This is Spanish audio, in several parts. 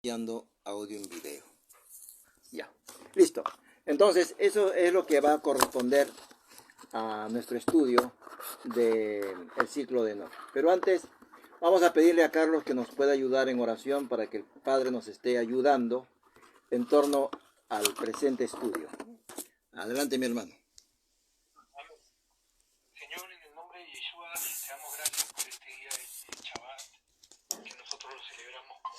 enviando audio en video. Ya, listo. Entonces, eso es lo que va a corresponder a nuestro estudio del ciclo de Enoc. Pero antes, vamos a pedirle a Carlos que nos pueda ayudar en oración para que el Padre nos esté ayudando en torno al presente estudio. Adelante, mi hermano. Señor, en el nombre de Yeshua, te damos gracias por este día de Shabbat, que nosotros lo celebramos con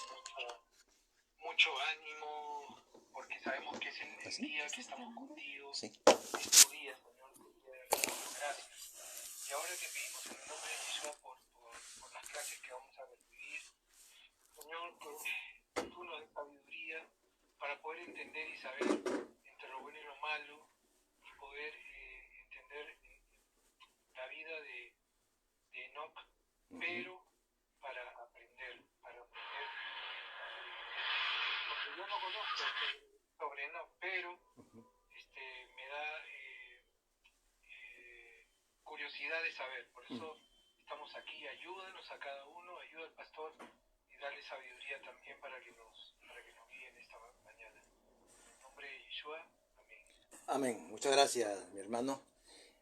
mucho ánimo, porque sabemos que es el día que estamos contigo, Sí. es tu día, Señor, te damos gracias. Y ahora te pedimos en el nombre de Yeshua por las clases que vamos a recibir, Señor, que tú nos des sabiduría para poder entender y saber entre lo bueno y lo malo, y poder entender la vida de Enoch, pero para aprender, porque yo no conozco sobre Enoch, pero me da curiosidad de saber, por eso estamos aquí. Ayúdanos a cada uno, ayuda al pastor y dale sabiduría también para que nos guíe en esta mañana. En el nombre de Yeshua, amén. Amén. Muchas gracias, mi hermano.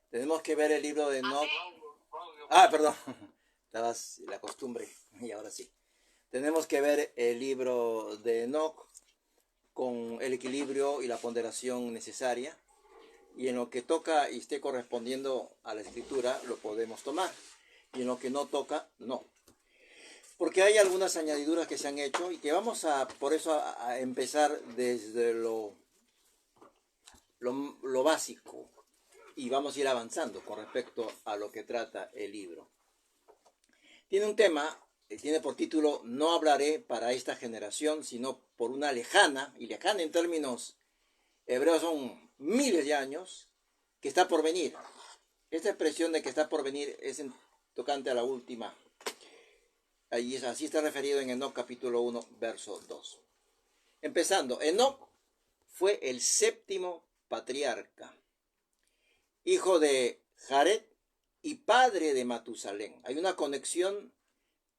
Tenemos que ver el libro de Enoch. Amén. Perdón. Estabas la costumbre. Y ahora sí. Tenemos que ver el libro de Enoch con el equilibrio y la ponderación necesaria. Y en lo que toca y esté correspondiendo a la escritura, lo podemos tomar. Y en lo que no toca, no. Porque hay algunas añadiduras que se han hecho y que vamos por eso a empezar desde lo básico. Y vamos a ir avanzando con respecto a lo que trata el libro. Tiene un tema, tiene por título No hablaré para esta generación, sino por una lejana, y lejana en términos hebreos son miles de años, que está por venir. Esta expresión de que está por venir es tocante a la última. Así está referido en Enoc capítulo 1, verso 2. Empezando, Enoc fue el séptimo patriarca, hijo de Jared y padre de Matusalén. Hay una conexión,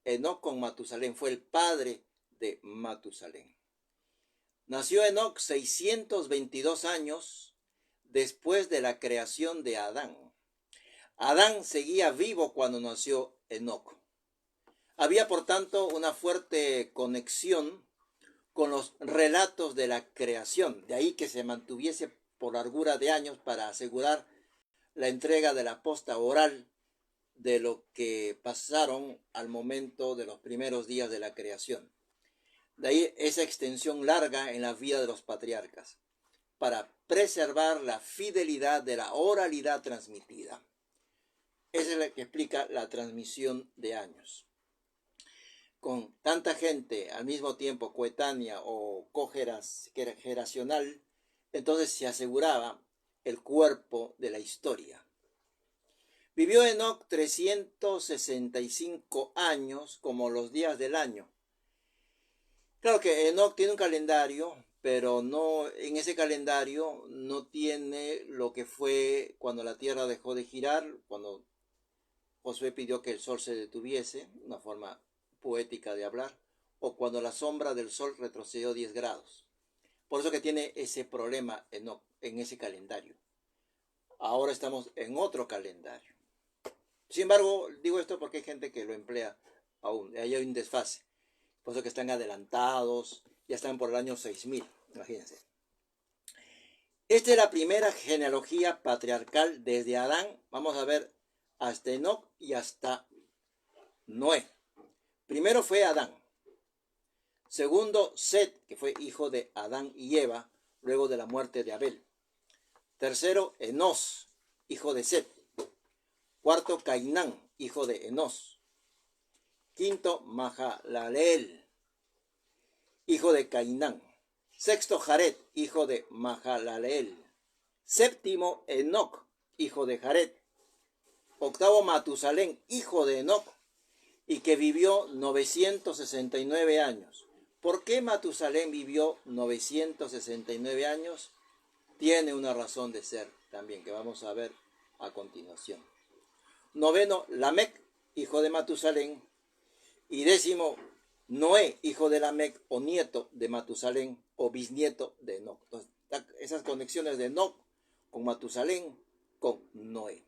Enoc con Matusalén, fue el padre de Matusalén. Nació Enoc 622 años después de la creación de Adán. Adán seguía vivo cuando nació Enoc. Había, por tanto, una fuerte conexión con los relatos de la creación, de ahí que se mantuviese por largura de años para asegurar la entrega de la posta oral de lo que pasaron al momento de los primeros días de la creación. De ahí esa extensión larga en la vida de los patriarcas, para preservar la fidelidad de la oralidad transmitida. Esa es la que explica la transmisión de años. Con tanta gente al mismo tiempo coetánea o cogeneracional, entonces se aseguraba el cuerpo de la historia. Vivió Enoc 365 años como los días del año. Claro que Enoc tiene un calendario, pero no, en ese calendario no tiene lo que fue cuando la tierra dejó de girar, cuando Josué pidió que el sol se detuviese, una forma poética de hablar, o cuando la sombra del sol retrocedió 10 grados. Por eso que tiene ese problema en ese calendario. Ahora estamos en otro calendario. Sin embargo, digo esto porque hay gente que lo emplea aún. Ahí hay un desfase. Por eso que están adelantados, ya están por el año 6000, imagínense. Esta es la primera genealogía patriarcal desde Adán, vamos a ver, hasta Enoc y hasta Noé. Primero fue Adán. Segundo, Set, que fue hijo de Adán y Eva, luego de la muerte de Abel. Tercero, Enos, hijo de Set. Cuarto, Cainán, hijo de Enos. Quinto, Mahalaleel, hijo de Cainán. Sexto, Jared, hijo de Mahalaleel. Séptimo, Enoc, hijo de Jared. Octavo, Matusalén, hijo de Enoc, y que vivió 969 años. ¿Por qué Matusalén vivió 969 años? Tiene una razón de ser también, que vamos a ver a continuación. Noveno, Lamec, hijo de Matusalén. Y décimo, Noé, hijo de Lamec, o nieto de Matusalén, o bisnieto de Enoc. Entonces, esas conexiones de Enoc con Matusalén, con Noé.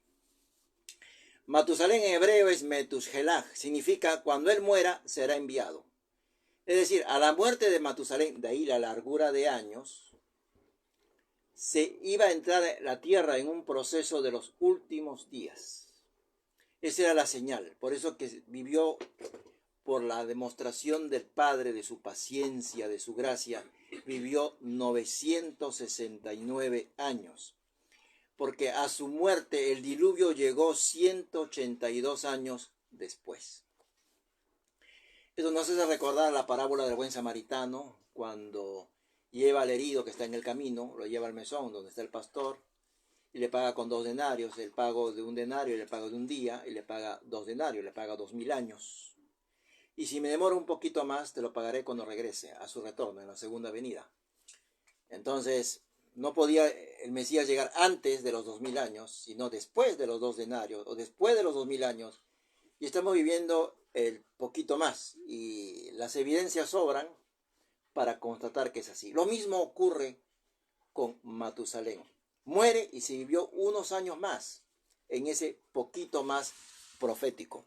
Matusalén en hebreo es Metushelach, significa cuando él muera será enviado. Es decir, a la muerte de Matusalén, de ahí la largura de años, se iba a entrar la tierra en un proceso de los últimos días. Esa era la señal, por eso que vivió por la demostración del Padre, de su paciencia, de su gracia, vivió 969 años. Porque a su muerte el diluvio llegó 182 años después. Eso nos hace recordar la parábola del buen samaritano, cuando lleva al herido que está en el camino, lo lleva al mesón donde está el pastor, y le paga con 2 denarios, el pago de 1 denario, y le paga de un día, y le paga 2 denarios, le paga 2000 años. Y si me demoro un poquito más, te lo pagaré cuando regrese, a su retorno, en la segunda venida. Entonces, no podía el Mesías llegar antes de los 2000 años, sino después de los 2 denarios, o después de los 2000 años, y estamos viviendo el poquito más, y las evidencias sobran para constatar que es así. Lo mismo ocurre con Matusalén. Muere y se vivió unos años más, en ese poquito más profético.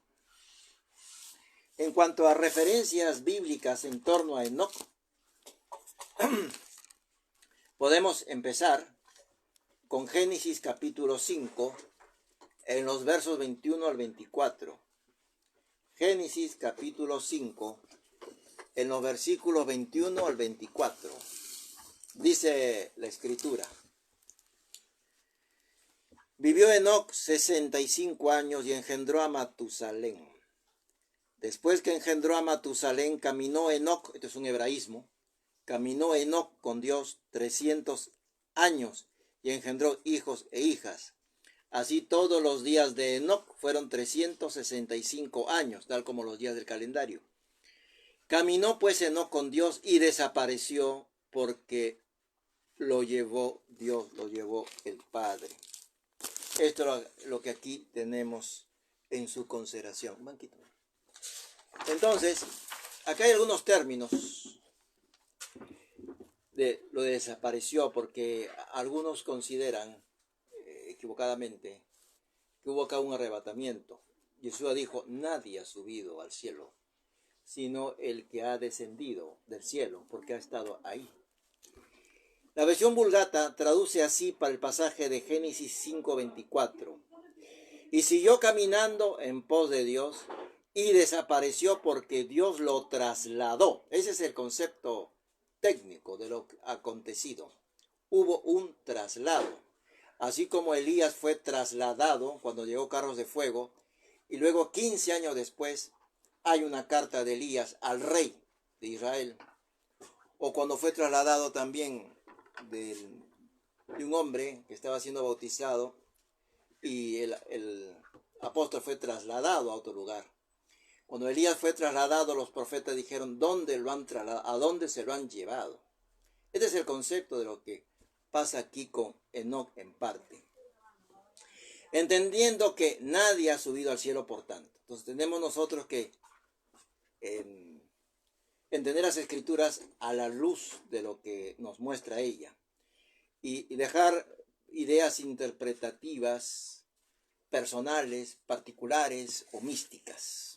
En cuanto a referencias bíblicas en torno a Enoc, podemos empezar con Génesis capítulo 5, en los versos 21 al 24. Génesis capítulo 5, en los versículos 21 al 24. Dice la Escritura: Vivió Enoc 65 años y engendró a Matusalén. Después que engendró a Matusalén, caminó Enoc, esto es un hebraísmo, caminó Enoc con Dios 300 años y engendró hijos e hijas. Así todos los días de Enoc fueron 365 años, tal como los días del calendario. Caminó pues Enoc con Dios y desapareció porque lo llevó Dios, lo llevó el Padre. Esto es lo que aquí tenemos en su consideración. Banquito. Entonces, acá hay algunos términos de lo de desapareció, porque algunos consideran equivocadamente que hubo acá un arrebatamiento. Yeshua dijo: nadie ha subido al cielo, sino el que ha descendido del cielo, porque ha estado ahí. La versión Vulgata traduce así para el pasaje de Génesis 5:24. Y siguió caminando en pos de Dios y desapareció porque Dios lo trasladó. Ese es el concepto técnico de lo acontecido. Hubo un traslado. Así como Elías fue trasladado cuando llegó carros de fuego, y luego 15 años después hay una carta de Elías al rey de Israel. O cuando fue trasladado también de un hombre que estaba siendo bautizado y el apóstol fue trasladado a otro lugar. Cuando Elías fue trasladado, los profetas dijeron: ¿dónde lo han trasladado? ¿A dónde se lo han llevado? Este es el concepto de lo que pasa aquí con Enoc en parte. Entendiendo que nadie ha subido al cielo, por tanto. Entonces tenemos nosotros que entender las Escrituras a la luz de lo que nos muestra ella. Y dejar ideas interpretativas, personales, particulares o místicas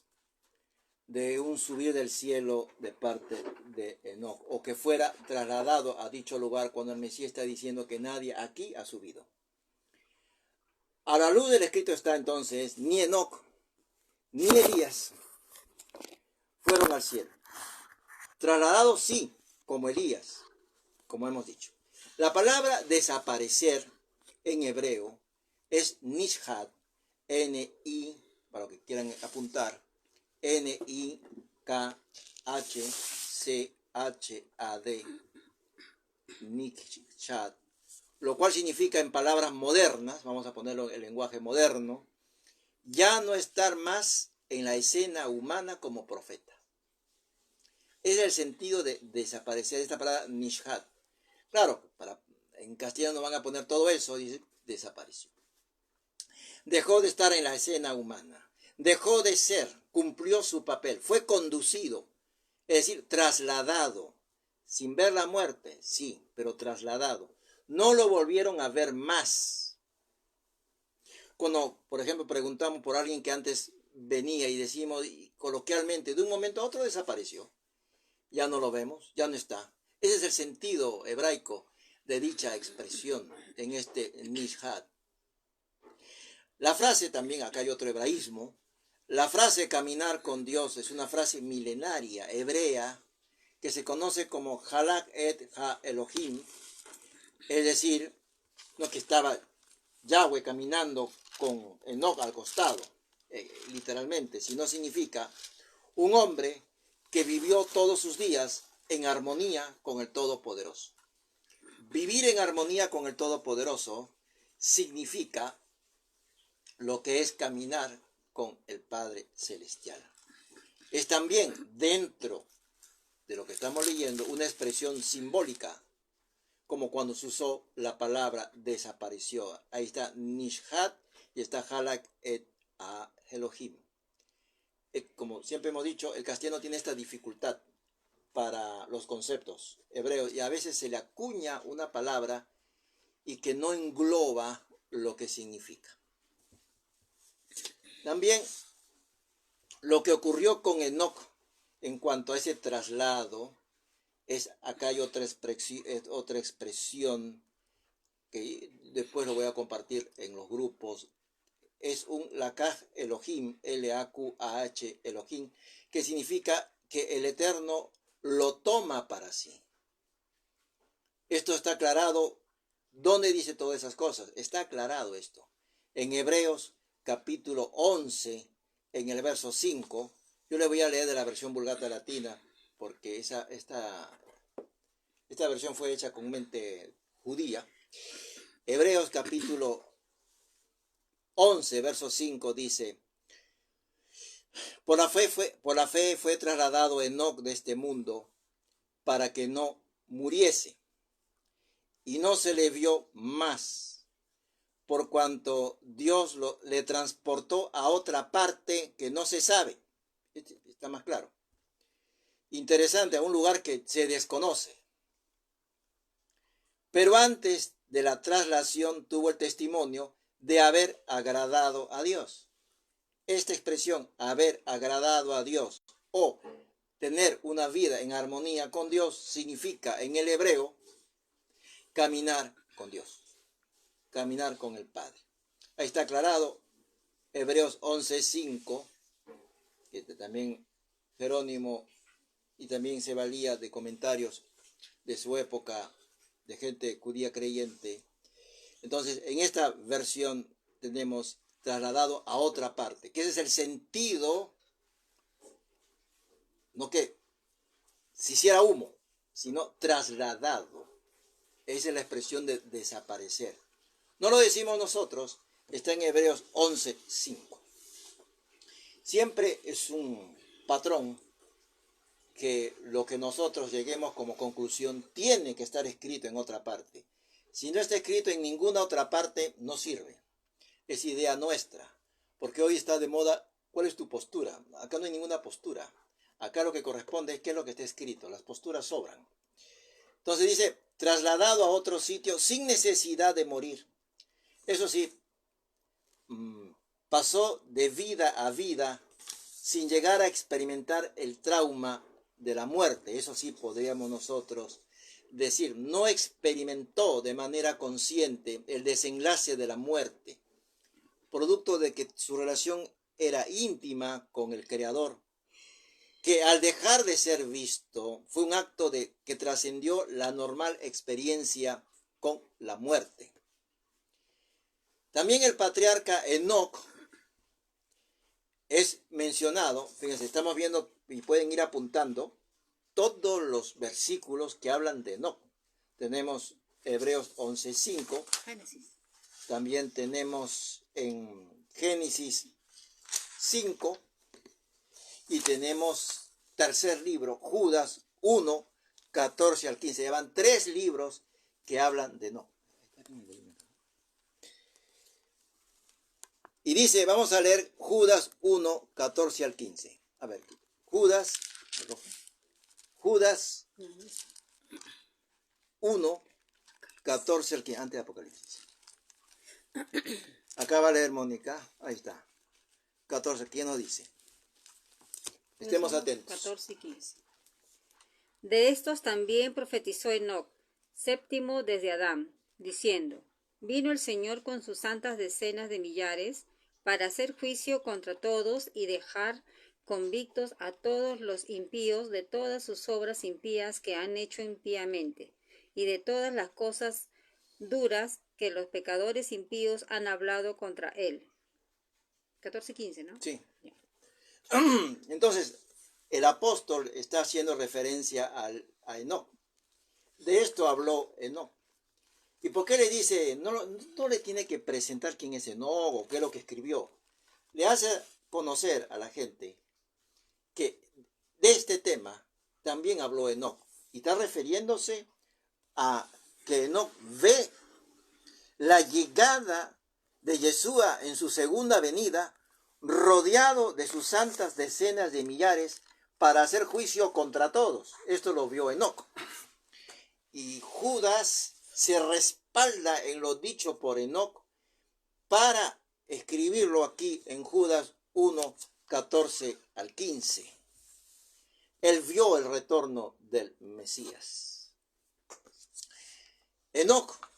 de un subir del cielo de parte de Enoc, o que fuera trasladado a dicho lugar, cuando el Mesías está diciendo que nadie aquí ha subido. A la luz del escrito está entonces: ni Enoc ni Elías fueron al cielo. Trasladados sí, como Elías, como hemos dicho. La palabra desaparecer en hebreo es nishad, N-I, para los que quieran apuntar, N-I-K-H-C-H-A-D, nishad, lo cual significa, en palabras modernas, vamos a ponerlo en el lenguaje moderno, ya no estar más en la escena humana como profeta. Ese es el sentido de desaparecer, esta palabra nishad. Claro, en castellano van a poner todo eso, dice: desapareció. Dejó de estar en la escena humana, dejó de ser, cumplió su papel, fue conducido Es decir, trasladado, sin ver la muerte, sí, pero trasladado. No lo volvieron a ver más. Cuando, por ejemplo, preguntamos por alguien que antes venía y decimos coloquialmente, de un momento a otro desapareció. Ya no lo vemos, ya no está. Ese es el sentido hebraico de dicha expresión en este Nishad. La frase también, acá hay otro hebraísmo, la frase caminar con Dios es una frase milenaria, hebrea, que se conoce como Halak et Ha Elohim, es decir, no que estaba Yahweh caminando con Enoch al costado, literalmente, sino significa un hombre que vivió todos sus días en armonía con el Todopoderoso. Vivir en armonía con el Todopoderoso significa lo que es caminar con el Padre Celestial. Es también dentro de lo que estamos leyendo una expresión simbólica, como cuando se usó la palabra desapareció. Ahí está Nishad y está Halak et a Elohim. Como siempre hemos dicho, el castellano tiene esta dificultad para los conceptos hebreos y a veces se le acuña una palabra y que no engloba lo que significa. También lo que ocurrió con Enoch en cuanto a ese traslado, acá hay otra expresión que después lo voy a compartir en los grupos. Es un Lakaj Elohim, L-A-Q-A-H Elohim, que significa que el Eterno lo toma para sí. Esto está aclarado. ¿Dónde dice todas esas cosas? Está aclarado esto. En Hebreos capítulo 11, en el verso 5, yo le voy a leer de la versión Vulgata Latina, porque esta versión fue hecha con mente judía. Hebreos capítulo 11, verso 5 dice: por la fe fue trasladado Enoc de este mundo para que no muriese, y no se le vio más, por cuanto Dios le transportó a otra parte que no se sabe. Está más claro. Interesante, a un lugar que se desconoce. Pero antes de la traslación tuvo el testimonio de haber agradado a Dios. Esta expresión, haber agradado a Dios o tener una vida en armonía con Dios, significa en el hebreo caminar con Dios, caminar con el Padre. Ahí está aclarado, Hebreos 11:5, que también Jerónimo y también se valía de comentarios de su época, de gente judía creyente. Entonces, en esta versión tenemos trasladado a otra parte, que ese es el sentido, no que se hiciera humo, sino trasladado. Esa es la expresión de desaparecer. No lo decimos nosotros, está en Hebreos 11:5. Siempre es un patrón que lo que nosotros lleguemos como conclusión tiene que estar escrito en otra parte. Si no está escrito en ninguna otra parte, no sirve. Es idea nuestra, porque hoy está de moda, ¿cuál es tu postura? Acá no hay ninguna postura. Acá lo que corresponde es qué es lo que está escrito. Las posturas sobran. Entonces dice, trasladado a otro sitio sin necesidad de morir. Eso sí, pasó de vida a vida sin llegar a experimentar el trauma de la muerte. Eso sí podríamos nosotros decir, no experimentó de manera consciente el desenlace de la muerte, producto de que su relación era íntima con el Creador, que al dejar de ser visto fue un acto que trascendió la normal experiencia con la muerte. También el patriarca Enoc es mencionado, fíjense, estamos viendo y pueden ir apuntando todos los versículos que hablan de Enoc. Tenemos Hebreos 11:5, también tenemos en Génesis 5 y tenemos tercer libro, Judas 1:14-15. Llevan 3 libros que hablan de Enoc. Y dice, vamos a leer Judas 1:14-15. A ver, Judas Judas 1, 14, antes de Apocalipsis. Acá va a leer Mónica. Ahí está. 14, ¿quién nos dice? Estemos atentos. 14 y 15. De estos también profetizó Enoc, séptimo desde Adán, diciendo: Vino el Señor con sus santas decenas de millares para hacer juicio contra todos y dejar convictos a todos los impíos de todas sus obras impías que han hecho impíamente, y de todas las cosas duras que los pecadores impíos han hablado contra él. 14 y 15, ¿no? Sí. Entonces, el apóstol está haciendo referencia a Enoc. De esto habló Enoc. ¿Y por qué le dice? No le tiene que presentar quién es Enoc o qué es lo que escribió. Le hace conocer a la gente que de este tema también habló Enoc. Y está refiriéndose a que Enoc ve la llegada de Yeshua en su segunda venida, rodeado de sus santas decenas de millares para hacer juicio contra todos. Esto lo vio Enoc. Y Judas se respalda en lo dicho por Enoc para escribirlo aquí en Judas 1, 14 al 15. Él vio el retorno del Mesías. Enoc,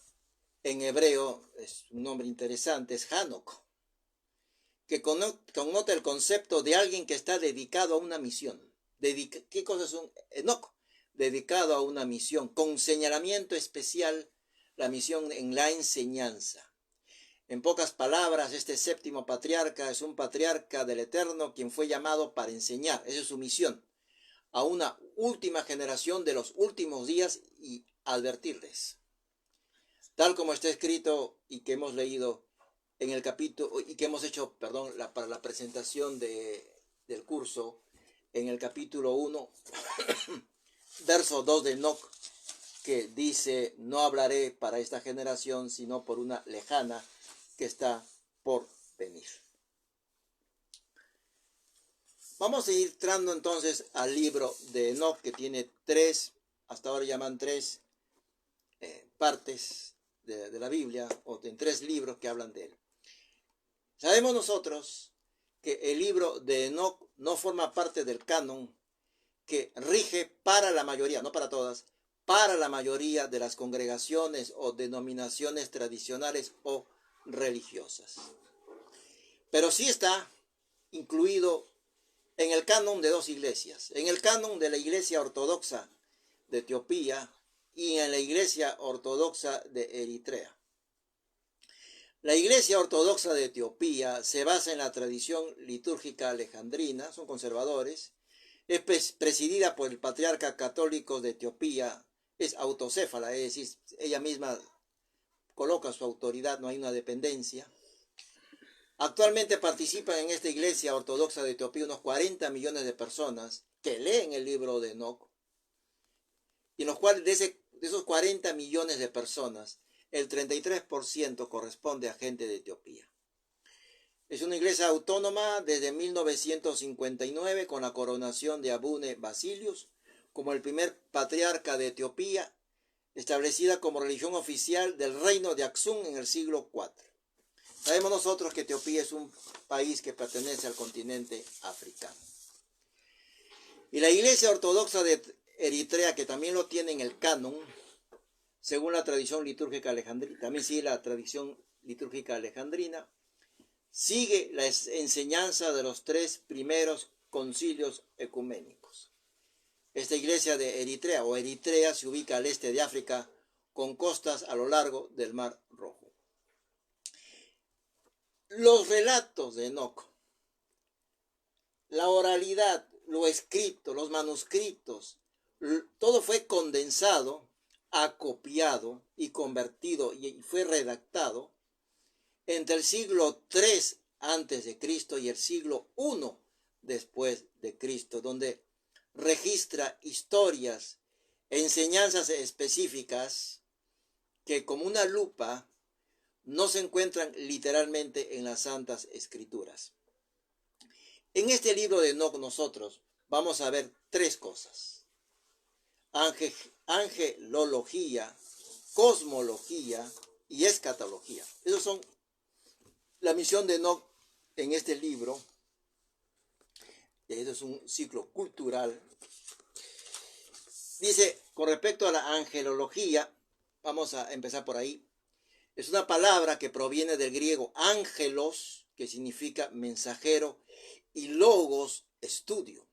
en hebreo, es un nombre interesante, es Hanok, que connota el concepto de alguien que está dedicado a una misión. ¿Qué cosa es un Enoc? Dedicado a una misión, con señalamiento especial, la misión en la enseñanza. En pocas palabras, este séptimo patriarca es un patriarca del Eterno, quien fue llamado para enseñar, esa es su misión, a una última generación de los últimos días y advertirles. Tal como está escrito y que hemos leído en el capítulo, y que hemos hecho, para la presentación del curso, en el capítulo 1, verso 2 de Enoc, que dice: no hablaré para esta generación, sino por una lejana que está por venir. Vamos a ir entrando entonces al libro de Enoc, que tiene hasta ahora llaman tres partes de la Biblia, o en 3 libros que hablan de él. Sabemos nosotros que el libro de Enoc no forma parte del canon que rige para la mayoría, no para todas, para la mayoría de las congregaciones o denominaciones tradicionales o religiosas. Pero sí está incluido en el canon de 2 iglesias, en el canon de la Iglesia Ortodoxa de Etiopía y en la Iglesia Ortodoxa de Eritrea. La Iglesia Ortodoxa de Etiopía se basa en la tradición litúrgica alejandrina, son conservadores, es presidida por el patriarca católico de Etiopía, es autocéfala, es decir, ella misma coloca su autoridad, no hay una dependencia. Actualmente participan en esta Iglesia Ortodoxa de Etiopía unos 40 millones de personas que leen el libro de Enoc, y en los cuales de esos 40 millones de personas, el 33% corresponde a gente de Etiopía. Es una iglesia autónoma desde 1959 con la coronación de Abune Basilius como el primer patriarca de Etiopía, establecida como religión oficial del reino de Aksum en el siglo IV. Sabemos nosotros que Etiopía es un país que pertenece al continente africano. Y la Iglesia Ortodoxa de Eritrea, que también lo tiene en el canon, según la tradición litúrgica alejandrina, también sigue la tradición litúrgica alejandrina, sigue la enseñanza de los 3 primeros concilios ecuménicos. Esta iglesia de Eritrea o Eritrea se ubica al este de África con costas a lo largo del Mar Rojo. Los relatos de Enoc, la oralidad, lo escrito, los manuscritos, todo fue condensado, acopiado y convertido y fue redactado entre el siglo III antes de Cristo y el siglo I después de Cristo, donde registra historias, enseñanzas específicas que como una lupa no se encuentran literalmente en las Santas Escrituras. En este libro de Enoc nosotros vamos a ver 3 cosas. angelología, cosmología y escatología. Esos son la misión de Enoch en este libro. Eso es un ciclo cultural. Dice, con respecto a la angelología, vamos a empezar por ahí. Es una palabra que proviene del griego ángelos, que significa mensajero, y logos, estudio.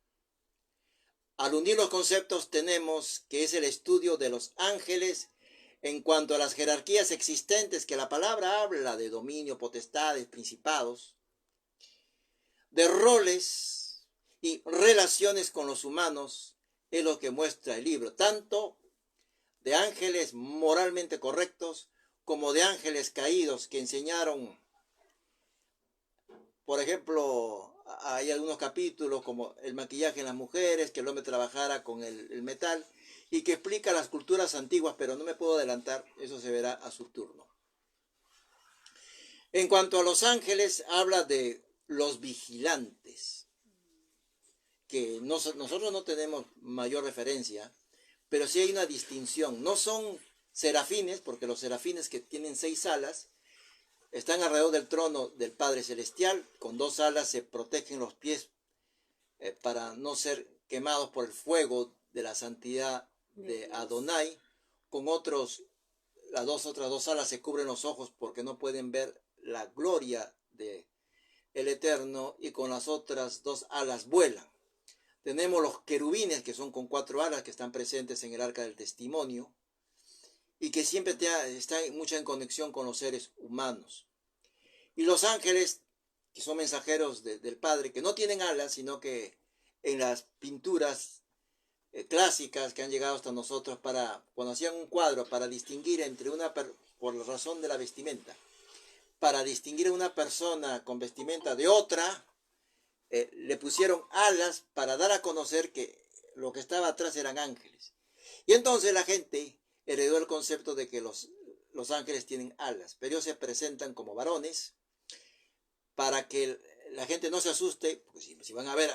Al unir los conceptos tenemos que es el estudio de los ángeles en cuanto a las jerarquías existentes, que la palabra habla de dominio, potestades, principados, de roles y relaciones con los humanos, es lo que muestra el libro, tanto de ángeles moralmente correctos como de ángeles caídos que enseñaron. Por ejemplo, hay algunos capítulos como el maquillaje en las mujeres, que el hombre trabajara con el metal, y que explica las culturas antiguas, pero no me puedo adelantar, eso se verá a su turno. En cuanto a los ángeles, habla de los vigilantes, que nosotros no tenemos mayor referencia, pero sí hay una distinción. No son serafines, porque los serafines que tienen 6 alas, están alrededor del trono del Padre Celestial, con 2 alas se protegen los pies para no ser quemados por el fuego de la santidad de Adonai. Con las otras 2 alas se cubren los ojos porque no pueden ver la gloria de el Eterno, y con las otras 2 alas vuelan. Tenemos los querubines, que son con 4 alas, que están presentes en el arca del testimonio, y que siempre están mucha en conexión con los seres humanos. Y los ángeles, que son mensajeros del Padre, que no tienen alas, sino que en las pinturas clásicas que han llegado hasta nosotros, cuando hacían un cuadro para distinguir entre por la razón de la vestimenta, para distinguir a una persona con vestimenta de otra, le pusieron alas para dar a conocer que lo que estaba atrás eran ángeles. Y entonces la gente heredó el concepto de que los ángeles tienen alas, pero ellos se presentan como varones para que la gente no se asuste, pues si van a ver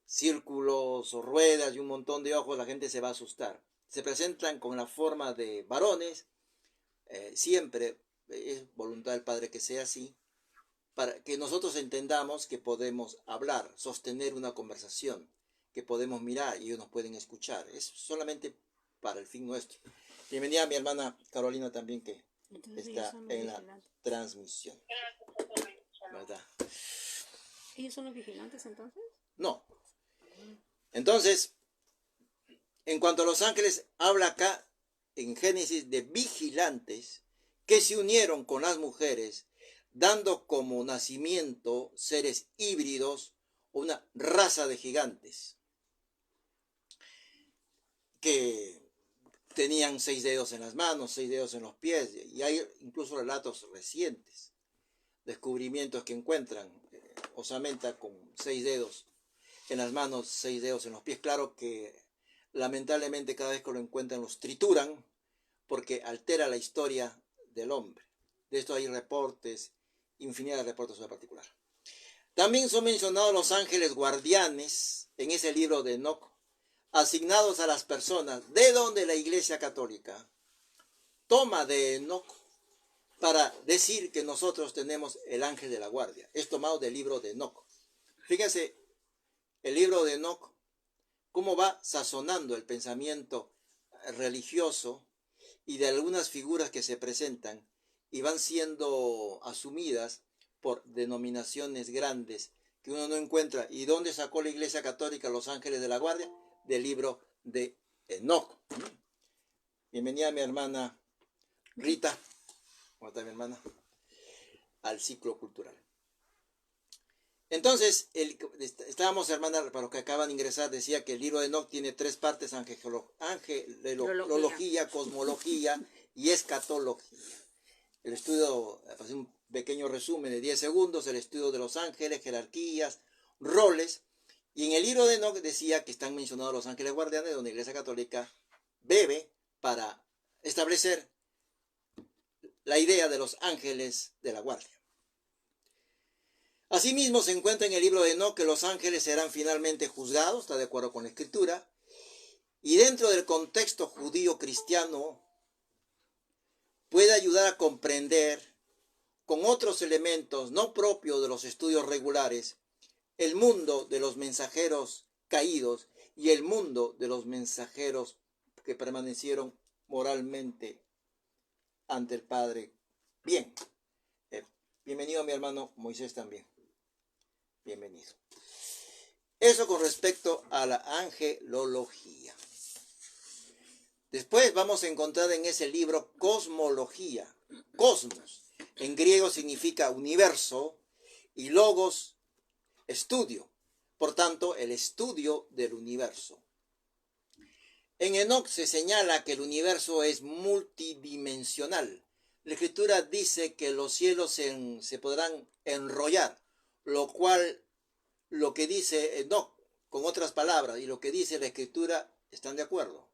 círculos o ruedas y un montón de ojos, la gente se va a asustar. Se presentan con la forma de varones, siempre es voluntad del Padre que sea así, para que nosotros entendamos que podemos hablar, sostener una conversación, que podemos mirar y ellos nos pueden escuchar. Es solamente para el fin nuestro. Bienvenida a mi hermana Carolina también, que Entonces está en la transmisión. ¿Verdad? ¿Ellos son los vigilantes entonces? No. Entonces, en cuanto a los ángeles, habla acá en Génesis de vigilantes que se unieron con las mujeres, dando como nacimiento seres híbridos, una raza de gigantes que tenían 6 dedos en las manos, 6 dedos en los pies, y hay incluso relatos recientes, descubrimientos que encuentran osamenta con 6 dedos en las manos, 6 dedos en los pies. Claro que lamentablemente cada vez que lo encuentran los trituran porque altera la historia del hombre. De esto hay reportes, infinidad de reportes sobre particular. También son mencionados los ángeles guardianes en ese libro de Enoch, asignados a las personas, de donde la Iglesia Católica toma de Enoch para decir que nosotros tenemos el ángel de la guardia. Es tomado del libro de Enoch. Fíjense, el libro de Enoch, cómo va sazonando el pensamiento religioso y de algunas figuras que se presentan y van siendo asumidas por denominaciones grandes que uno no encuentra. ¿Y dónde sacó la Iglesia Católica los ángeles de la guardia? Del libro de Enoch. Bienvenida mi hermana Rita, ¿cómo está mi hermana? Al ciclo cultural. Entonces, estábamos, hermana, para los que acaban de ingresar, decía que el libro de Enoch tiene 3 partes: angelología, cosmología y escatología. El estudio, hacer un pequeño resumen de 10 segundos, el estudio de los ángeles, jerarquías, roles. Y en el libro de Enoch decía que están mencionados los ángeles guardianes, donde la Iglesia Católica bebe para establecer la idea de los ángeles de la guardia. Asimismo se encuentra en el libro de Enoch que los ángeles serán finalmente juzgados, está de acuerdo con la Escritura, y dentro del contexto judío cristiano puede ayudar a comprender con otros elementos no propios de los estudios regulares el mundo de los mensajeros caídos y el mundo de los mensajeros que permanecieron moralmente ante el Padre. Bien, bienvenido mi hermano Moisés también. Bienvenido. Eso con respecto a la angelología. Después vamos a encontrar en ese libro cosmología. Cosmos, en griego significa universo y logos, estudio. Por tanto, el estudio del universo. En Enoc se señala que el universo es multidimensional. La Escritura dice que los cielos se podrán enrollar, lo cual lo que dice Enoc, con otras palabras, y lo que dice la Escritura están de acuerdo.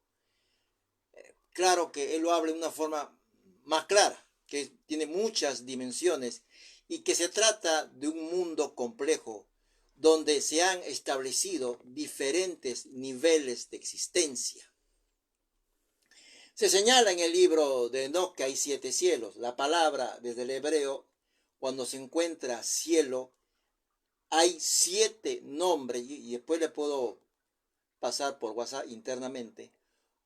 Claro que él lo habla de una forma más clara, que tiene muchas dimensiones y que se trata de un mundo complejo donde se han establecido diferentes niveles de existencia. Se señala en el libro de Enoc que hay 7 cielos. La palabra desde el hebreo, cuando se encuentra cielo, hay 7 nombres, y después le puedo pasar por WhatsApp internamente,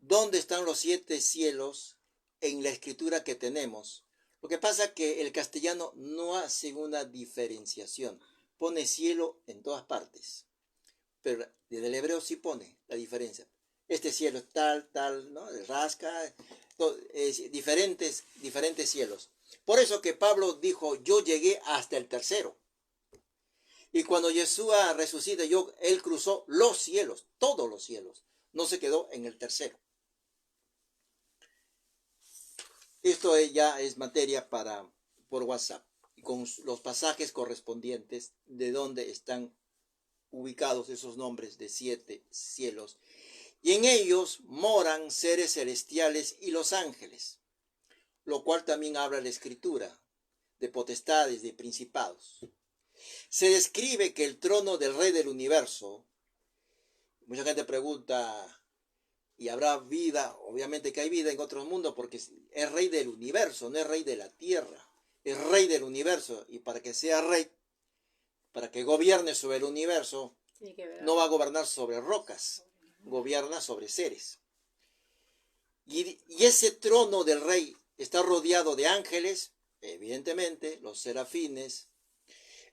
dónde están los 7 cielos en la escritura que tenemos. Lo que pasa es que el castellano no hace una diferenciación, pone cielo en todas partes, pero desde el hebreo sí pone la diferencia. Este cielo es tal, ¿no? Rasca, diferentes cielos. Por eso que Pablo dijo, yo llegué hasta el tercero. Y cuando Yeshua resucita, él cruzó los cielos, todos los cielos. No se quedó en el tercero. Esto ya es materia por WhatsApp, con los pasajes correspondientes de donde están ubicados esos nombres de 7 cielos. Y en ellos moran seres celestiales y los ángeles, lo cual también habla la Escritura, de potestades, de principados. Se describe que el trono del Rey del Universo, mucha gente pregunta, ¿y habrá vida? Obviamente que hay vida en otros mundos porque es Rey del Universo, no es Rey de la Tierra, es Rey del Universo. Y para que sea Rey, para que gobierne sobre el universo, no va a gobernar sobre rocas, gobierna sobre seres. Y ese trono del Rey está rodeado de ángeles, evidentemente, los serafines.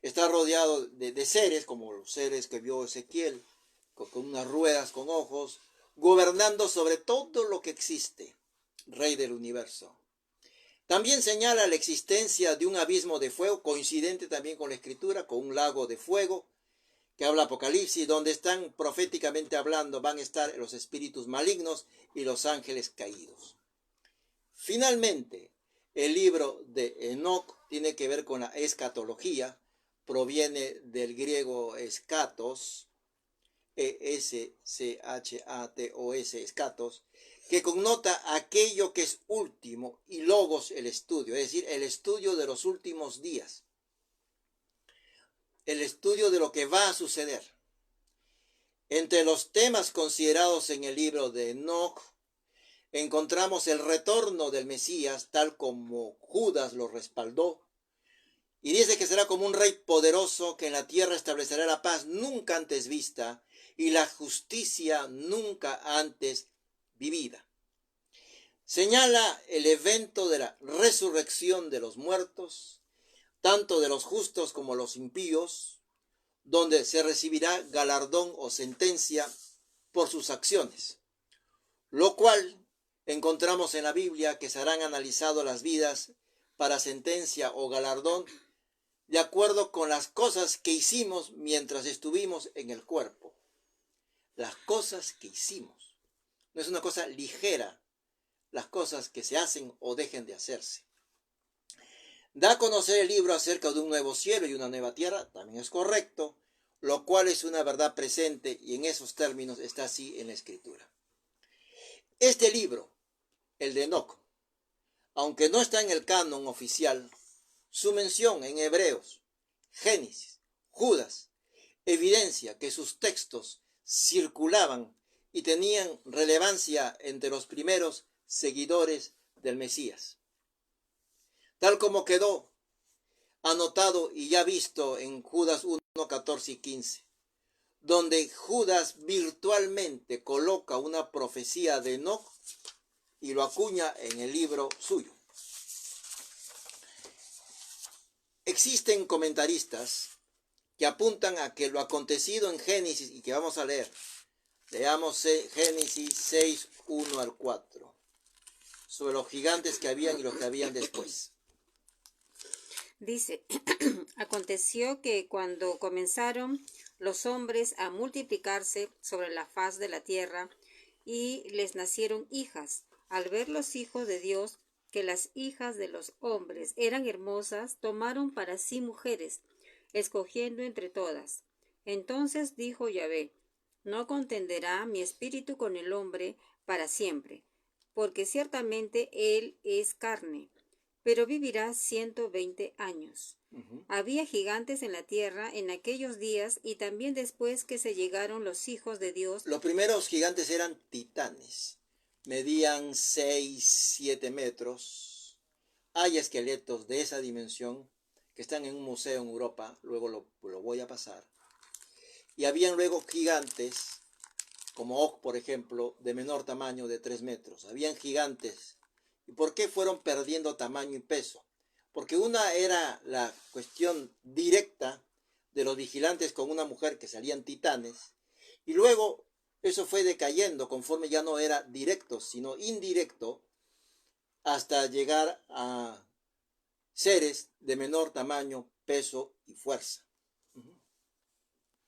Está rodeado de seres, como los seres que vio Ezequiel, con unas ruedas con ojos, gobernando sobre todo lo que existe, Rey del universo. También señala la existencia de un abismo de fuego, coincidente también con la Escritura, con un lago de fuego, que habla Apocalipsis, donde están proféticamente hablando, van a estar los espíritus malignos y los ángeles caídos. Finalmente, el libro de Enoc tiene que ver con la escatología, proviene del griego eschatos, E-S-C-H-A-T-O-S, eschatos, que connota aquello que es último, y logos el estudio, es decir, el estudio de los últimos días, el estudio de lo que va a suceder. Entre los temas considerados en el libro de Enoc, encontramos el retorno del Mesías, tal como Judas lo respaldó, y dice que será como un rey poderoso que en la tierra establecerá la paz nunca antes vista y la justicia nunca antes vivida. Señala el evento de la resurrección de los muertos, tanto de los justos como los impíos, donde se recibirá galardón o sentencia por sus acciones, lo cual encontramos en la Biblia que serán analizadas las vidas para sentencia o galardón de acuerdo con las cosas que hicimos mientras estuvimos en el cuerpo. Las cosas que hicimos. No es una cosa ligera, las cosas que se hacen o dejen de hacerse. Da a conocer el libro acerca de un nuevo cielo y una nueva tierra, también es correcto, lo cual es una verdad presente y en esos términos está así en la Escritura. Este libro, el de Enoc, aunque no está en el canon oficial, su mención en Hebreos, Génesis, Judas, evidencia que sus textos circulaban y tenían relevancia entre los primeros seguidores del Mesías. Tal como quedó anotado y ya visto en Judas 1, 14 y 15, donde Judas virtualmente coloca una profecía de Enoc y lo acuña en el libro suyo. Existen comentaristas que apuntan a que lo acontecido en Génesis y que vamos a leer, leamos Génesis 6, 1 al 4, sobre los gigantes que habían y los que habían después. Dice, aconteció que cuando comenzaron los hombres a multiplicarse sobre la faz de la tierra y les nacieron hijas, al ver los hijos de Dios que las hijas de los hombres eran hermosas, tomaron para sí mujeres, escogiendo entre todas. Entonces dijo Yahvé, no contenderá mi espíritu con el hombre para siempre, porque ciertamente él es carne, pero vivirá 120 años. Había gigantes en la tierra en aquellos días y también después que se llegaron los hijos de Dios. Los primeros gigantes eran titanes. Medían 6, 7 metros. Hay esqueletos de esa dimensión que están en un museo en Europa. Luego lo voy a pasar. Y habían luego gigantes, como Og, por ejemplo, de menor tamaño, de 3 metros. Habían gigantes. ¿Y por qué fueron perdiendo tamaño y peso? Porque una era la cuestión directa de los vigilantes con una mujer que salían titanes, y luego eso fue decayendo conforme ya no era directo, sino indirecto, hasta llegar a seres de menor tamaño, peso y fuerza.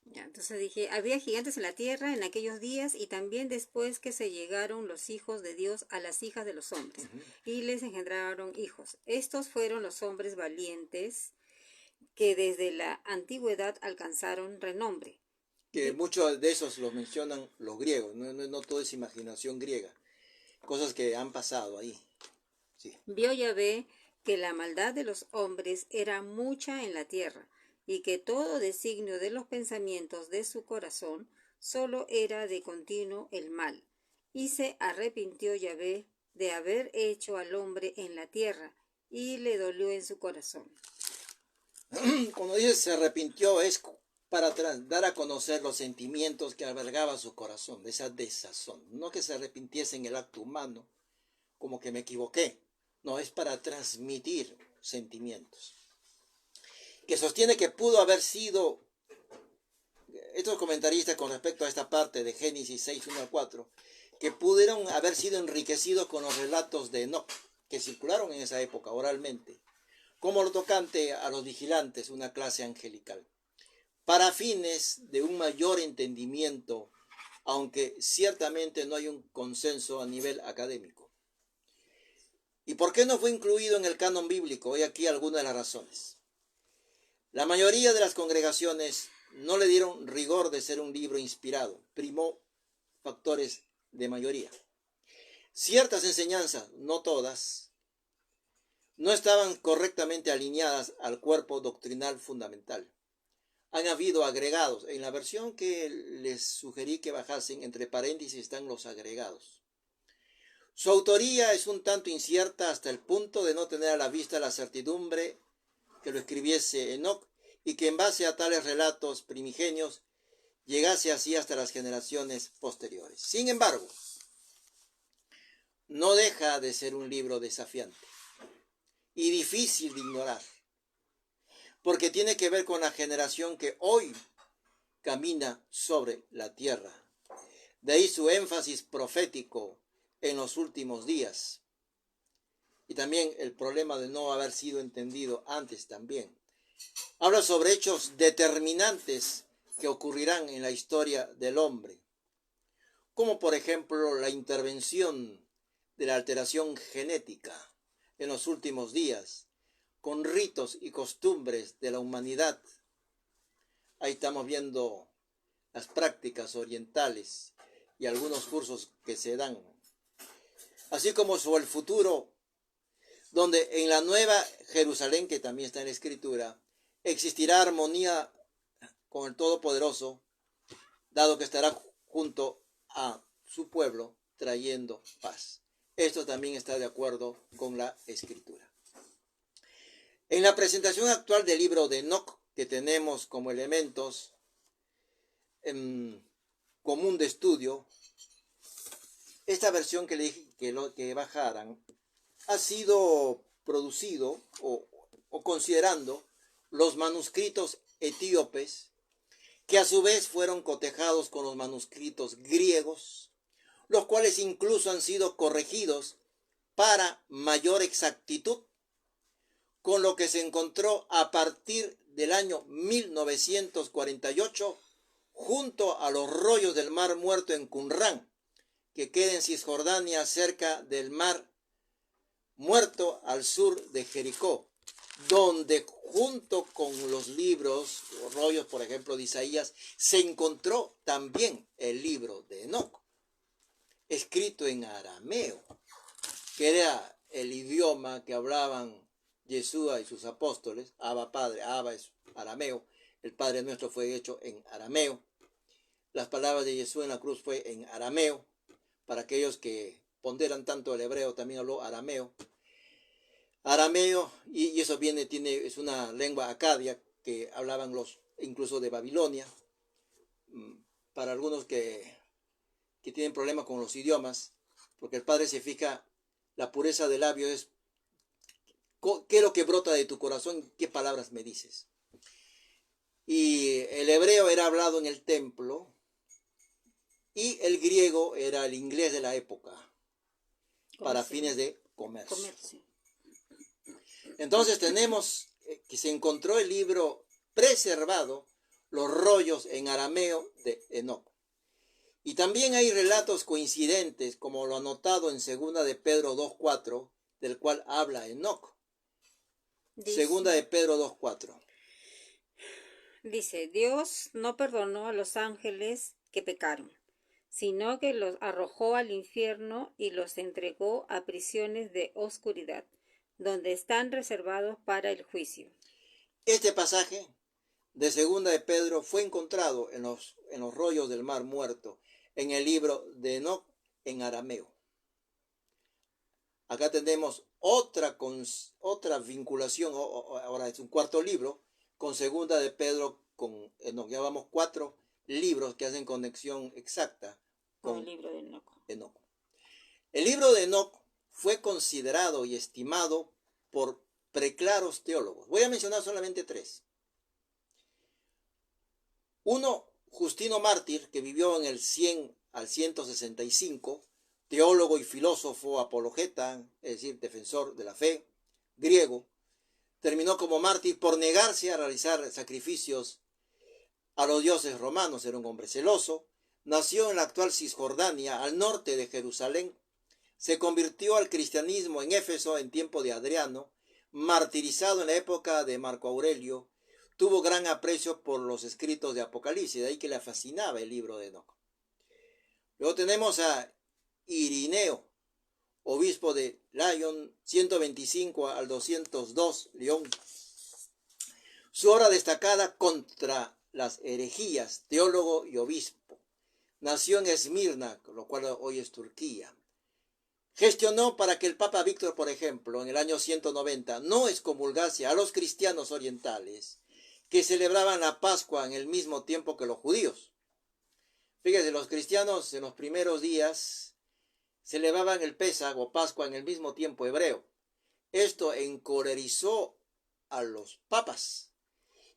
Ya, entonces dije, había gigantes en la tierra en aquellos días y también después que se llegaron los hijos de Dios a las hijas de los hombres y les engendraron hijos. Estos fueron los hombres valientes que desde la antigüedad alcanzaron renombre. Que muchos de esos los mencionan los griegos, no todo es imaginación griega, cosas que han pasado ahí. Sí. Vio Yahvé que la maldad de los hombres era mucha en la tierra, y que todo designio de los pensamientos de su corazón solo era de continuo el mal. Y se arrepintió Yahvé de haber hecho al hombre en la tierra, y le dolió en su corazón. Cuando dice se arrepintió es para dar a conocer los sentimientos que albergaba su corazón, de esa desazón. No que se arrepintiese en el acto humano, como que me equivoqué. No, es para transmitir sentimientos. Que sostiene que pudo haber sido, estos comentaristas con respecto a esta parte de Génesis 6, 1 al 4, que pudieron haber sido enriquecidos con los relatos de Enoc, que circularon en esa época oralmente, como lo tocante a los vigilantes, una clase angelical, para fines de un mayor entendimiento, aunque ciertamente no hay un consenso a nivel académico. ¿Y por qué no fue incluido en el canon bíblico? Hoy aquí algunas de las razones. La mayoría de las congregaciones no le dieron rigor de ser un libro inspirado, primó factores de mayoría. Ciertas enseñanzas, no todas, no estaban correctamente alineadas al cuerpo doctrinal fundamental. Han habido agregados. En la versión que les sugerí que bajasen, entre paréntesis están los agregados. Su autoría es un tanto incierta hasta el punto de no tener a la vista la certidumbre que lo escribiese Enoc y que en base a tales relatos primigenios llegase así hasta las generaciones posteriores. Sin embargo, no deja de ser un libro desafiante y difícil de ignorar, porque tiene que ver con la generación que hoy camina sobre la tierra. De ahí su énfasis profético en los últimos días. Y también el problema de no haber sido entendido antes también. Habla sobre hechos determinantes que ocurrirán en la historia del hombre, como por ejemplo la intervención de la alteración genética en los últimos días, con ritos y costumbres de la humanidad. Ahí estamos viendo las prácticas orientales y algunos cursos que se dan, así como sobre el futuro, donde en la nueva Jerusalén, que también está en la Escritura, existirá armonía con el Todopoderoso, dado que estará junto a su pueblo, trayendo paz. Esto también está de acuerdo con la Escritura. En la presentación actual del libro de Enoc, que tenemos como elementos común de estudio, esta versión que le dije que bajaran ha sido producido o considerando los manuscritos etíopes, que a su vez fueron cotejados con los manuscritos griegos, los cuales incluso han sido corregidos para mayor exactitud, con lo que se encontró a partir del año 1948 junto a los rollos del Mar Muerto en Qumrán, que queda en Cisjordania cerca del Mar Muerto al sur de Jericó, donde junto con los libros, los rollos, por ejemplo, de Isaías, se encontró también el libro de Enoc, escrito en arameo, que era el idioma que hablaban Yeshua y sus apóstoles. Abba Padre, Abba es arameo, el Padre Nuestro fue hecho en arameo, las palabras de Yeshua en la cruz fue en arameo. Para aquellos que ponderan tanto el hebreo, también habló arameo. Arameo, y eso es una lengua acadia que hablaban incluso de Babilonia. Para algunos que tienen problemas con los idiomas, porque el Padre se fija, la pureza del labio es qué es lo que brota de tu corazón, qué palabras me dices. Y el hebreo era hablado en el templo, y el griego era el inglés de la época, para fines de comercio. Entonces tenemos que se encontró el libro preservado, los rollos en arameo de Enoc. Y también hay relatos coincidentes, como lo anotado en 2 de Pedro 2.4, del cual habla Enoc. 2 de Pedro 2.4. Dice, Dios no perdonó a los ángeles que pecaron, sino que los arrojó al infierno y los entregó a prisiones de oscuridad, donde están reservados para el juicio. Este pasaje de 2 de Pedro fue encontrado en los rollos del Mar Muerto, en el libro de Enoc en arameo. Acá tenemos otra vinculación, ahora es un cuarto libro, con 2 de Pedro con Enoc. Ya vamos 4 libros que hacen conexión exacta con el libro de Enoc. El libro de Enoc fue considerado y estimado por preclaros teólogos. Voy a mencionar solamente 3. Uno, Justino Mártir, que vivió en el 100 al 165, teólogo y filósofo apologeta, es decir, defensor de la fe, griego, terminó como mártir por negarse a realizar sacrificios a los dioses romanos. Era un hombre celoso. Nació en la actual Cisjordania, al norte de Jerusalén. Se convirtió al cristianismo en Éfeso en tiempo de Adriano, martirizado en la época de Marco Aurelio. Tuvo gran aprecio por los escritos de Apocalipsis, de ahí que le fascinaba el libro de Enoc. Luego tenemos a Irineo, obispo de Lyon, 125 al 202, León. Su obra destacada contra las herejías, teólogo y obispo. Nació en Esmirna, lo cual hoy es Turquía. Gestionó para que el Papa Víctor, por ejemplo, en el año 190, no excomulgase a los cristianos orientales que celebraban la Pascua en el mismo tiempo que los judíos. Fíjense, los cristianos en los primeros días celebraban el Pesaj o Pascua en el mismo tiempo hebreo. Esto encolerizó a los papas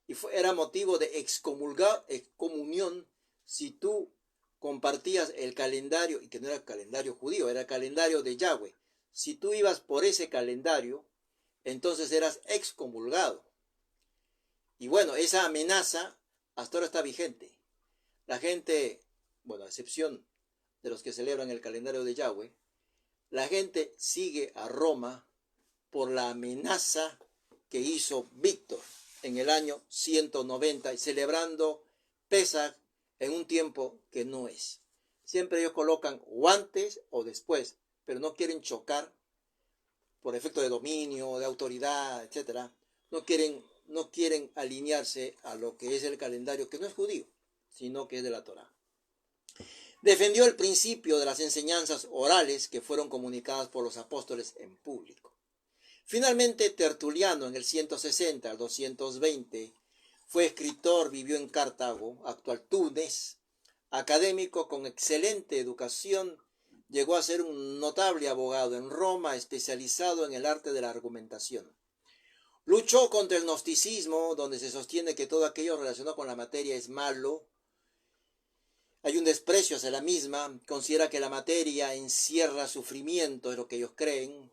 y era motivo de excomunión si tú compartías el calendario, y que no era el calendario judío, era el calendario de Yahweh. Si tú ibas por ese calendario, entonces eras excomulgado. Y bueno, esa amenaza hasta ahora está vigente. La gente, bueno, a excepción de los que celebran el calendario de Yahweh, la gente sigue a Roma por la amenaza que hizo Víctor en el año 190, celebrando Pesaj en un tiempo que no es. Siempre ellos colocan o antes o después, pero no quieren chocar por efecto de dominio, de autoridad, etc. No quieren alinearse a lo que es el calendario, que no es judío, sino que es de la Torá. Defendió el principio de las enseñanzas orales que fueron comunicadas por los apóstoles en público. Finalmente, Tertuliano, en el 160 al 220, fue escritor, vivió en Cartago, actual Túnez, académico con excelente educación, llegó a ser un notable abogado en Roma, especializado en el arte de la argumentación. Luchó contra el gnosticismo, donde se sostiene que todo aquello relacionado con la materia es malo. Hay un desprecio hacia la misma, considera que la materia encierra sufrimiento, es lo que ellos creen.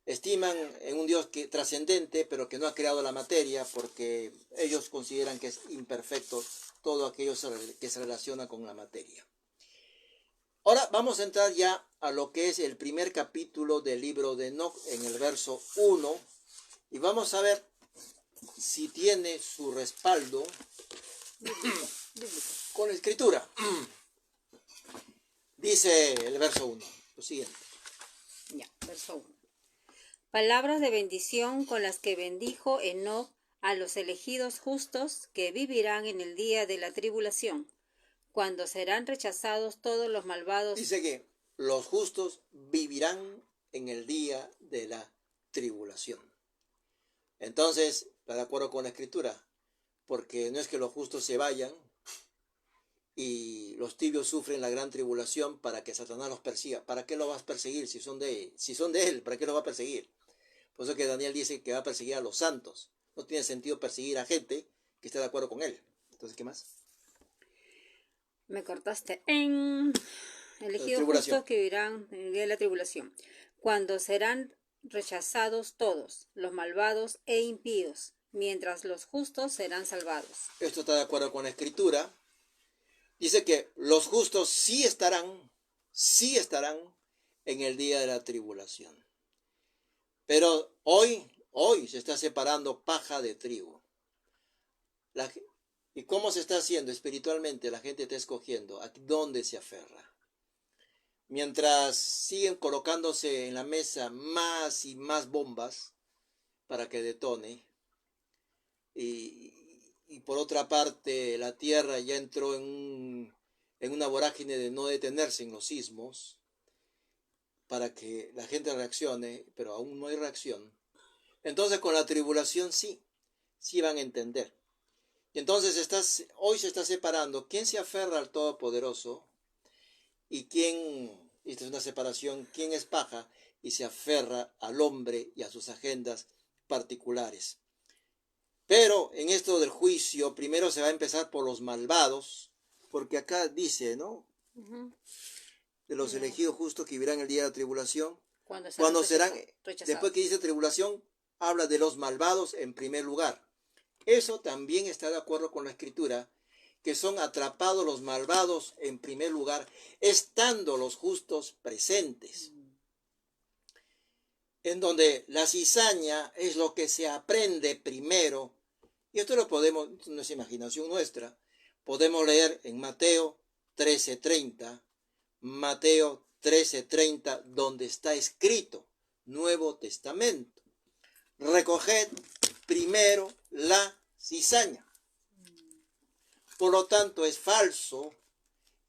Estiman en un Dios trascendente, pero que no ha creado la materia, porque ellos consideran que es imperfecto todo aquello que se relaciona con la materia. Ahora vamos a entrar ya a lo que es el primer capítulo del libro de Enoc, en el verso 1, y vamos a ver si tiene su respaldo con la escritura. Dice el verso 1, lo siguiente. Ya, verso 1. Palabras de bendición con las que bendijo Enoc a los elegidos justos que vivirán en el día de la tribulación, cuando serán rechazados todos los malvados. Dice que los justos vivirán en el día de la tribulación. Entonces, está de acuerdo con la escritura, porque no es que los justos se vayan y los tibios sufren la gran tribulación para que Satanás los persiga. ¿Para qué lo vas a perseguir si son de él? Si son de él, ¿para qué los va a perseguir? Por eso que Daniel dice que va a perseguir a los santos. No tiene sentido perseguir a gente que esté de acuerdo con él. Entonces, ¿qué más? Me cortaste. En elegidos justos que vivirán en el día de la tribulación, cuando serán rechazados todos, los malvados e impíos, mientras los justos serán salvados. Esto está de acuerdo con la escritura. Dice que los justos sí estarán en el día de la tribulación. Pero hoy se está separando paja de trigo. ¿Y cómo se está haciendo espiritualmente? La gente está escogiendo a dónde se aferra. Mientras siguen colocándose en la mesa más y más bombas para que detone. Y por otra parte, la tierra ya entró en una vorágine de no detenerse en los sismos para que la gente reaccione, pero aún no hay reacción. Entonces con la tribulación sí van a entender. Y entonces hoy se está separando quién se aferra al Todopoderoso y esta es una separación, quién es paja y se aferra al hombre y a sus agendas particulares. Pero en esto del juicio, primero se va a empezar por los malvados, porque acá dice, ¿no? De los elegidos justos que vivirán el día de la tribulación. Cuando serán rechazados. Después que dice tribulación, habla de los malvados en primer lugar. Eso también está de acuerdo con la escritura, que son atrapados los malvados en primer lugar, estando los justos presentes. En donde la cizaña es lo que se aprende primero, y esto lo podemos, no es imaginación nuestra, podemos leer en Mateo 13:30, Mateo 13:30, donde está escrito, Nuevo Testamento, recoged primero la cizaña. Por lo tanto, es falso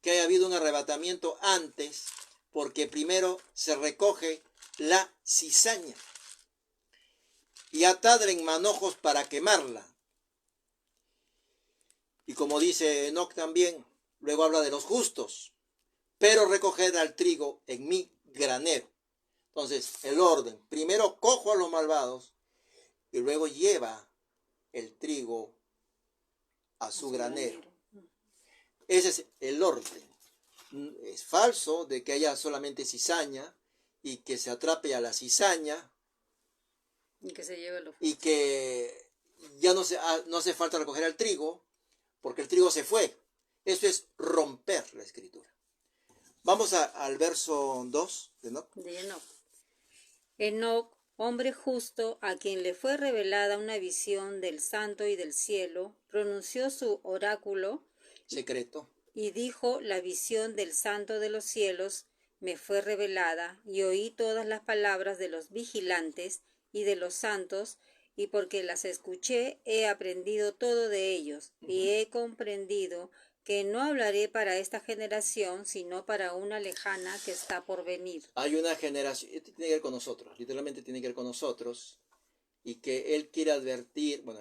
que haya habido un arrebatamiento antes, porque primero se recoge la cizaña y atadla en manojos para quemarla. Y como dice Enoc también, luego habla de los justos, pero recoged al trigo en mi granero. Entonces, el orden, primero cojo a los malvados y luego lleva el trigo a su granero. Ese es el orden. Es falso de que haya solamente cizaña y que se atrape a la cizaña y que se lleve los y que ya no hace falta recoger el trigo porque el trigo se fue. Eso es romper la escritura. Vamos al verso 2 de Enoc. De Enoc. Enoc, hombre justo, a quien le fue revelada una visión del santo y del cielo, pronunció su oráculo secreto y dijo: la visión del santo de los cielos me fue revelada, y oí todas las palabras de los vigilantes y de los santos, y porque las escuché he aprendido todo de ellos, y he comprendido que no hablaré para esta generación, sino para una lejana que está por venir. Hay una generación, esto tiene que ver con nosotros, literalmente tiene que ver con nosotros, y que él quiere advertir, bueno,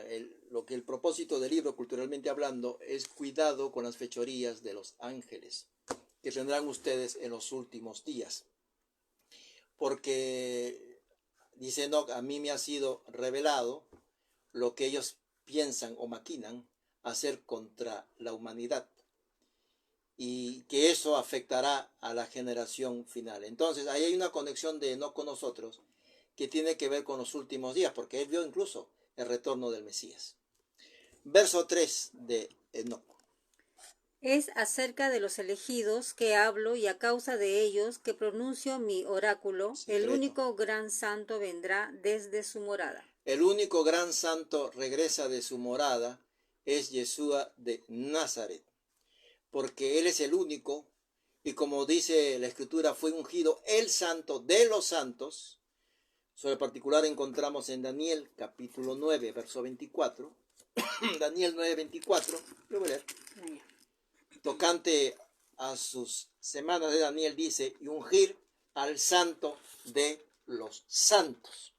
lo que el propósito del libro, culturalmente hablando, es cuidado con las fechorías de los ángeles que tendrán ustedes en los últimos días. Porque, dice Enoch, a mí me ha sido revelado lo que ellos piensan o maquinan hacer contra la humanidad, y que eso afectará a la generación final. Entonces, ahí hay una conexión de Enoch con nosotros que tiene que ver con los últimos días, porque él vio incluso el retorno del Mesías. Verso 3 de Enoch. Es acerca de los elegidos que hablo, y a causa de ellos que pronuncio mi oráculo. Secreto. El único gran santo vendrá desde su morada. El único gran santo regresa de su morada, es Yeshua de Nazaret, porque él es el único, y como dice la Escritura, fue ungido el santo de los santos. Sobre particular encontramos en Daniel capítulo 9, verso 24. Daniel 9, 24. Lo voy a leer. Tocante a sus semanas de Daniel dice, y ungir al santo de los santos.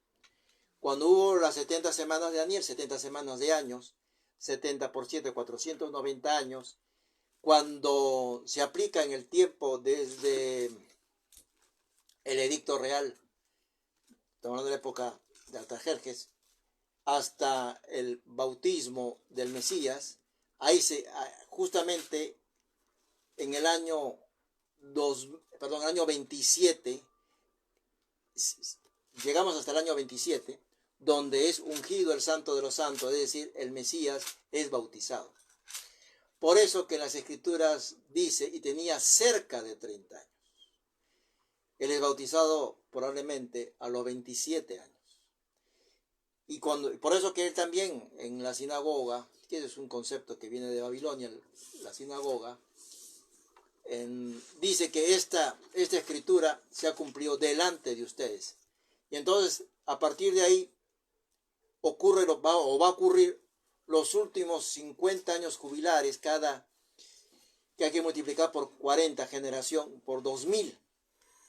Cuando hubo las 70 semanas de Daniel, 70 semanas de años, 70 por 7, 490 años, cuando se aplica en el tiempo desde el edicto real, estamos hablando de la época de Artajerjes, hasta el bautismo del Mesías, ahí justamente en el año año 27, llegamos hasta el año 27, donde es ungido el santo de los santos, es decir, el Mesías es bautizado. Por eso que en las Escrituras dice, y tenía cerca de 30 años. Él es bautizado probablemente a los 27 años. Y por eso que él también en la sinagoga, que es un concepto que viene de Babilonia, la sinagoga, dice que esta escritura se ha cumplido delante de ustedes. Y entonces, a partir de ahí, va a ocurrir los últimos 50 años jubilares, que hay que multiplicar por 40 generación, por 2000.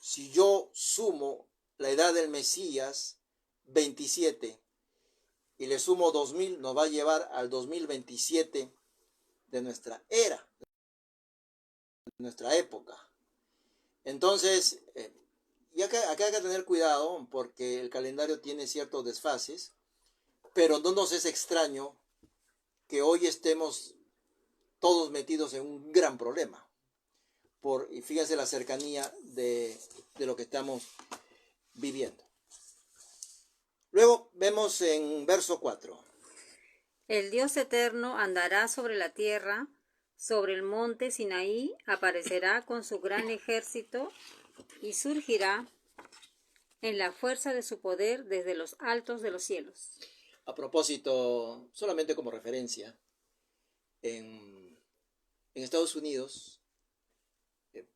Si yo sumo la edad del Mesías, 27, y le sumo 2000, nos va a llevar al 2027 de nuestra era, de nuestra época. Entonces, y acá hay que tener cuidado porque el calendario tiene ciertos desfases, pero no nos es extraño que hoy estemos todos metidos en un gran problema. Y fíjense la cercanía de lo que estamos viviendo. Luego vemos en verso 4. El Dios eterno andará sobre la tierra, sobre el monte Sinaí, aparecerá con su gran ejército y surgirá en la fuerza de su poder desde los altos de los cielos. A propósito, solamente como referencia, en Estados Unidos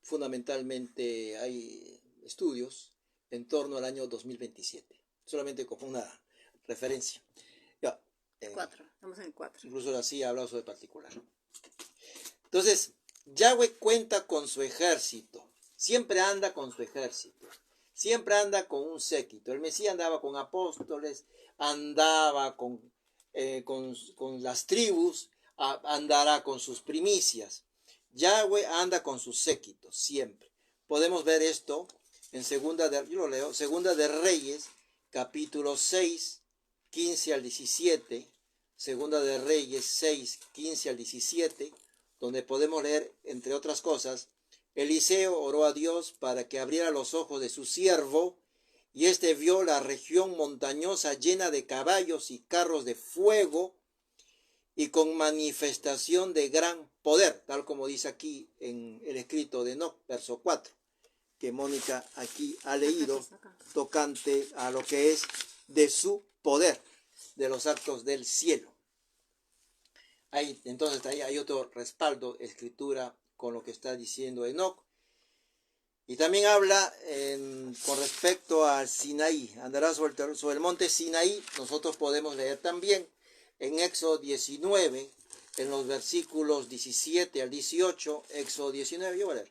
fundamentalmente hay estudios en torno al año 2027, solamente como una referencia. Ya, 4, estamos en el 4. Incluso así ha hablado sobre particular. Entonces, Yahweh cuenta con su ejército, siempre anda con su ejército, siempre anda con un séquito. El Mesías andaba con apóstoles, andaba con las tribus, andará con sus primicias. Yahweh anda con sus séquitos, siempre. Podemos ver esto en Segunda de Reyes, capítulo 6, 15 al 17, Segunda de Reyes 6, 15 al 17, donde podemos leer, entre otras cosas, Eliseo oró a Dios para que abriera los ojos de su siervo, y éste vio la región montañosa llena de caballos y carros de fuego, y con manifestación de gran poder, tal como dice aquí en el escrito de Enoch, verso 4, que Mónica aquí ha leído, tocante a lo que es de su poder, de los actos del cielo. Entonces ahí hay otro respaldo, escritura, con lo que está diciendo Enoch. Y también habla con respecto al Sinaí, andará sobre el monte Sinaí. Nosotros podemos leer también en Éxodo 19, en los versículos 17 al 18, Éxodo 19, yo voy a leer.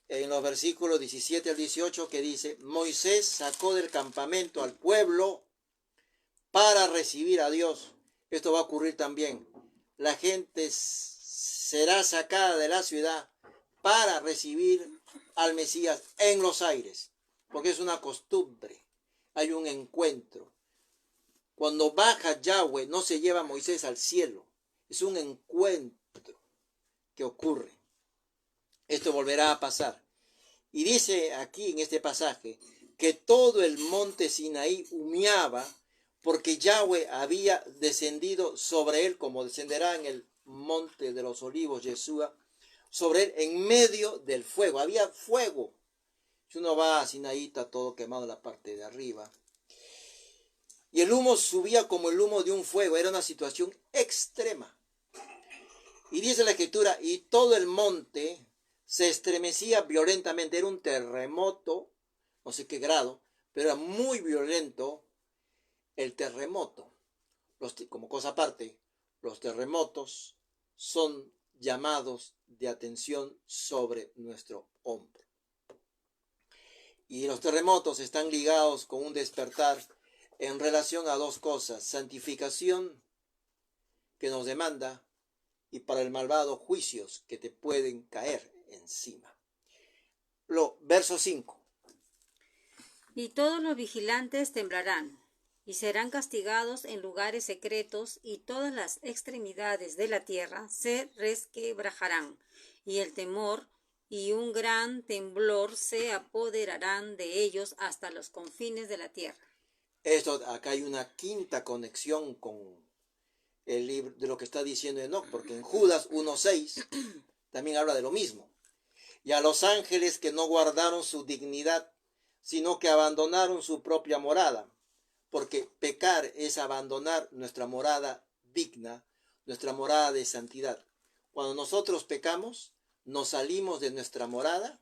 En los versículos 17 al 18 que dice, Moisés sacó del campamento al pueblo para recibir a Dios. Esto va a ocurrir también. La gente será sacada de la ciudad para recibir al Mesías en los aires, porque es una costumbre. Hay un encuentro. Cuando baja Yahweh, no se lleva a Moisés al cielo. Es un encuentro que ocurre. Esto volverá a pasar. Y dice aquí en este pasaje que todo el monte Sinaí humeaba porque Yahweh había descendido sobre él, como descenderá en el monte de los olivos, Yeshua, sobre él en medio del fuego. Había fuego. Si uno va a Sinaí, está todo quemado en la parte de arriba. Y el humo subía como el humo de un fuego. Era una situación extrema. Y dice la Escritura, y todo el monte se estremecía violentamente. Era un terremoto, no sé qué grado, pero era muy violento el terremoto. Como cosa aparte, los terremotos son llamados de atención sobre nuestro hombro. Y los terremotos están ligados con un despertar en relación a dos cosas: santificación que nos demanda, y para el malvado juicios que te pueden caer encima. Verso 5. Y todos los vigilantes temblarán, y serán castigados en lugares secretos, y todas las extremidades de la tierra se resquebrajarán, y el temor y un gran temblor se apoderarán de ellos hasta los confines de la tierra. Acá hay una quinta conexión con el libro de lo que está diciendo Enoc, porque en Judas 1:6 también habla de lo mismo. Y a los ángeles que no guardaron su dignidad, sino que abandonaron su propia morada, porque pecar es abandonar nuestra morada digna, nuestra morada de santidad. Cuando nosotros pecamos, nos salimos de nuestra morada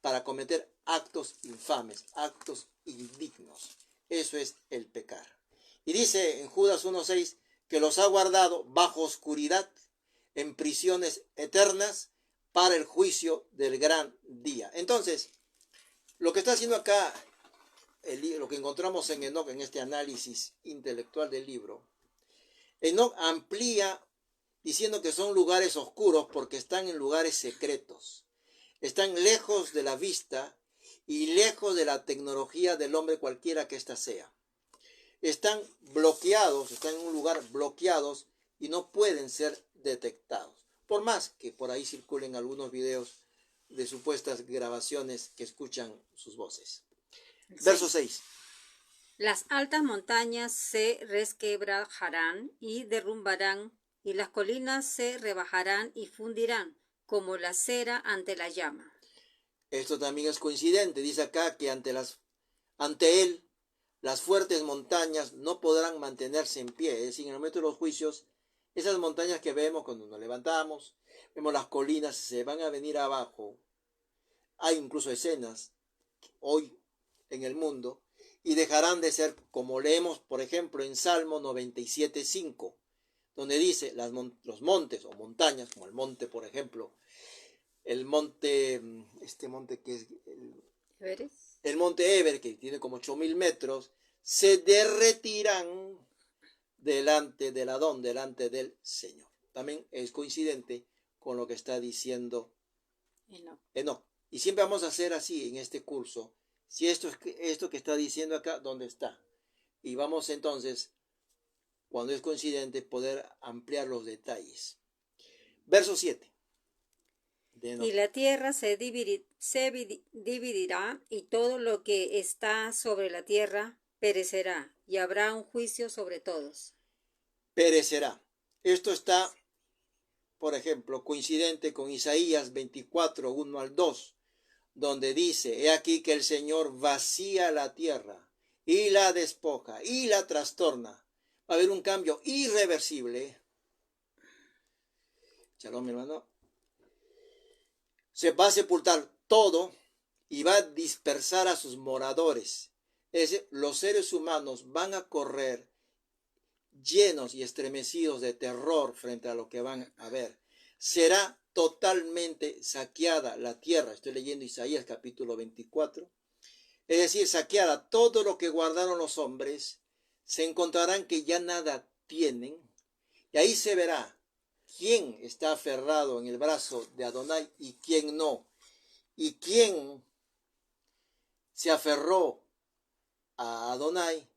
para cometer actos infames, actos indignos. Eso es el pecar. Y dice en Judas 1:6 que los ha guardado bajo oscuridad, en prisiones eternas, para el juicio del gran día. Entonces, lo que está haciendo acá, lo que encontramos en Enoc, en este análisis intelectual del libro, Enoc amplía diciendo que son lugares oscuros porque están en lugares secretos. Están lejos de la vista y lejos de la tecnología del hombre, cualquiera que ésta sea. Están bloqueados, están en un lugar bloqueados y no pueden ser detectados. Por más que por ahí circulen algunos videos de supuestas grabaciones que escuchan sus voces. Verso 6. Las altas montañas se resquebrajarán y derrumbarán, y las colinas se rebajarán y fundirán, como la cera ante la llama. Esto también es coincidente. Dice acá que ante él las fuertes montañas no podrán mantenerse en pie. Es decir, en el momento de los juicios, esas montañas que vemos cuando nos levantamos, vemos las colinas, se van a venir abajo. Hay incluso escenas hoy en el mundo y dejarán de ser, como leemos, por ejemplo, en Salmo 97:5, donde dice los montes o montañas, como el monte, por ejemplo, el monte, este monte que es el monte Eber, que tiene como 8.000 metros, se derretirán delante del Adón, delante del Señor. También es coincidente con lo que está diciendo Enoc. Y siempre vamos a hacer así en este curso. Si esto que está diciendo acá, ¿dónde está? Y vamos entonces, cuando es coincidente, poder ampliar los detalles. Verso 7. Y la tierra se dividirá, y todo lo que está sobre la tierra perecerá, y habrá un juicio sobre todos. Perecerá. Esto está, por ejemplo, coincidente con Isaías 24:1-2, donde dice: he aquí que el Señor vacía la tierra y la despoja y la trastorna. Va a haber un cambio irreversible. Shalom, mi hermano. Se va a sepultar todo y va a dispersar a sus moradores. Es decir, los seres humanos van a correr llenos y estremecidos de terror frente a lo que van a ver. Será totalmente saqueada la tierra. Estoy leyendo Isaías capítulo 24. Es decir, saqueada. Todo lo que guardaron los hombres, se encontrarán que ya nada tienen. Y ahí se verá quién está aferrado en el brazo de Adonai y quién no. Y quién se aferró a Adonai,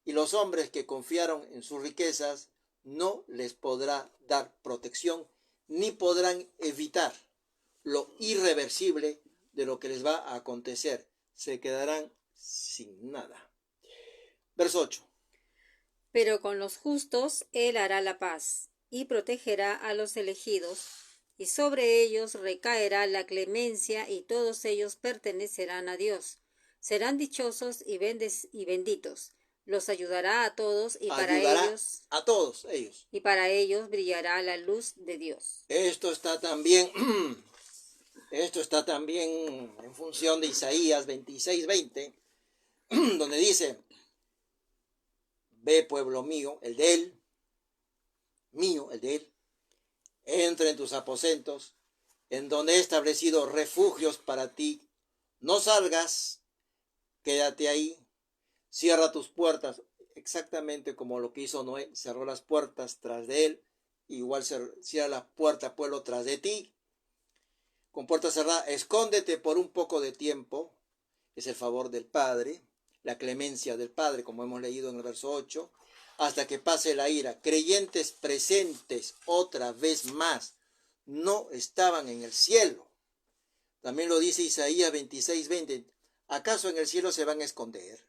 y los hombres que confiaron en sus riquezas no les podrá dar protección, ni podrán evitar lo irreversible de lo que les va a acontecer. Se quedarán sin nada. Verso 8. Pero con los justos él hará la paz, y protegerá a los elegidos, y sobre ellos recaerá la clemencia, y todos ellos pertenecerán a Dios. Serán dichosos y benditos. Los ayudará a todos, y a todos ellos. Y para ellos brillará la luz de Dios. Esto está también en función de Isaías 26:20, donde dice: ve, pueblo mío, el de él, entra en tus aposentos, en donde he establecido refugios para ti. No salgas, quédate ahí, cierra tus puertas, exactamente como lo que hizo Noé, cerró las puertas tras de él, igual cierra la puerta, pueblo, tras de ti, con puerta cerrada. Escóndete por un poco de tiempo, es el favor del Padre, la clemencia del Padre, como hemos leído en el verso 8, hasta que pase la ira. Creyentes presentes otra vez más no estaban en el cielo. También lo dice Isaías 26:20. ¿Acaso en el cielo se van a esconder?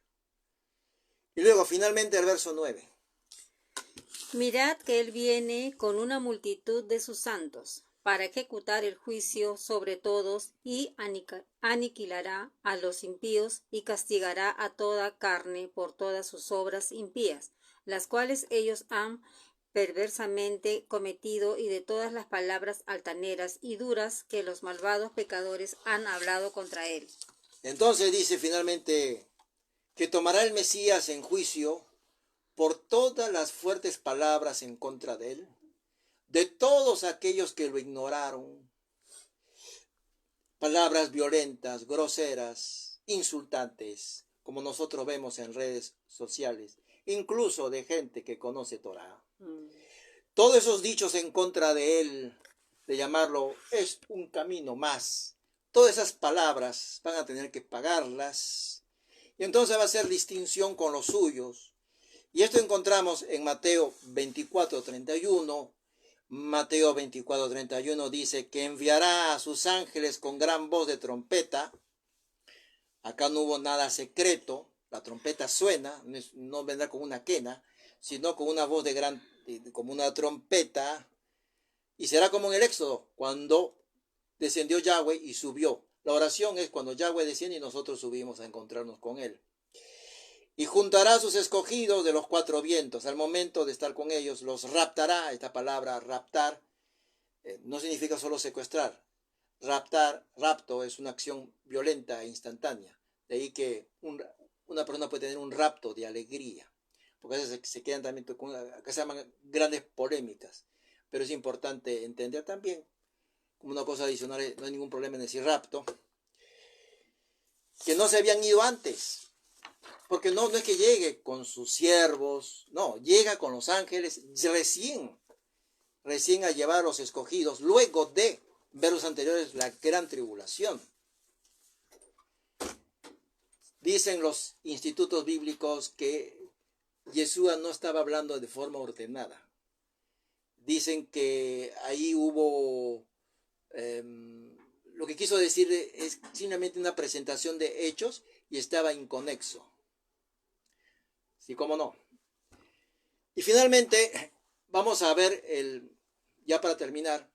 Y luego finalmente el verso 9. Mirad que él viene con una multitud de sus santos, para ejecutar el juicio sobre todos, y aniquilará a los impíos, y castigará a toda carne por todas sus obras impías, las cuales ellos han perversamente cometido, y de todas las palabras altaneras y duras que los malvados pecadores han hablado contra él. Entonces dice finalmente que tomará el Mesías en juicio por todas las fuertes palabras en contra de él, de todos aquellos que lo ignoraron, palabras violentas, groseras, insultantes, como nosotros vemos en redes sociales, incluso de gente que conoce Torah. Todos esos dichos en contra de él, de llamarlo, es un camino más. Todas esas palabras van a tener que pagarlas. Y entonces va a hacer distinción con los suyos. Y esto encontramos en Mateo 24:31. Mateo 24:31 dice que enviará a sus ángeles con gran voz de trompeta. Acá no hubo nada secreto. La trompeta suena, no vendrá con una quena, sino con una voz como una trompeta. Y será como en el Éxodo, cuando descendió Yahweh y subió. La oración es cuando Yahweh desciende y nosotros subimos a encontrarnos con él. Y juntará a sus escogidos de los cuatro vientos. Al momento de estar con ellos, los raptará. Esta palabra raptar no significa solo secuestrar. Rapto es una acción violenta e instantánea. De ahí que una persona puede tener un rapto de alegría. Porque a veces se quedan también, acá se llaman grandes polémicas. Pero es importante entender también, como una cosa adicional, no hay ningún problema en decir rapto, que no se habían ido antes. Porque no es que llegue con sus siervos, no, llega con los ángeles recién a llevar a los escogidos, luego de ver los anteriores, la gran tribulación. Dicen los institutos bíblicos que Yeshua no estaba hablando de forma ordenada. Dicen que ahí hubo, lo que quiso decir es simplemente una presentación de hechos y estaba inconexo. Sí, cómo no. Y finalmente vamos a ver, ya para terminar,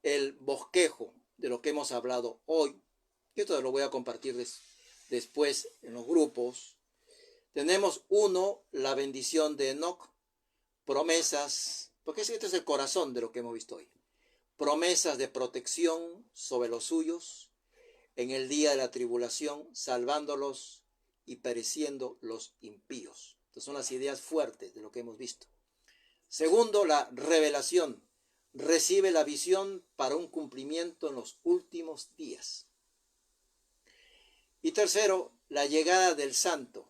el bosquejo de lo que hemos hablado hoy. Yo esto lo voy a compartir después en los grupos. Tenemos la bendición de Enoc, promesas, porque este es el corazón de lo que hemos visto hoy. Promesas de protección sobre los suyos en el día de la tribulación, salvándolos y pereciendo los impíos. Estas son las ideas fuertes de lo que hemos visto. Segundo, la revelación. Recibe la visión para un cumplimiento en los últimos días. Y tercero, la llegada del santo.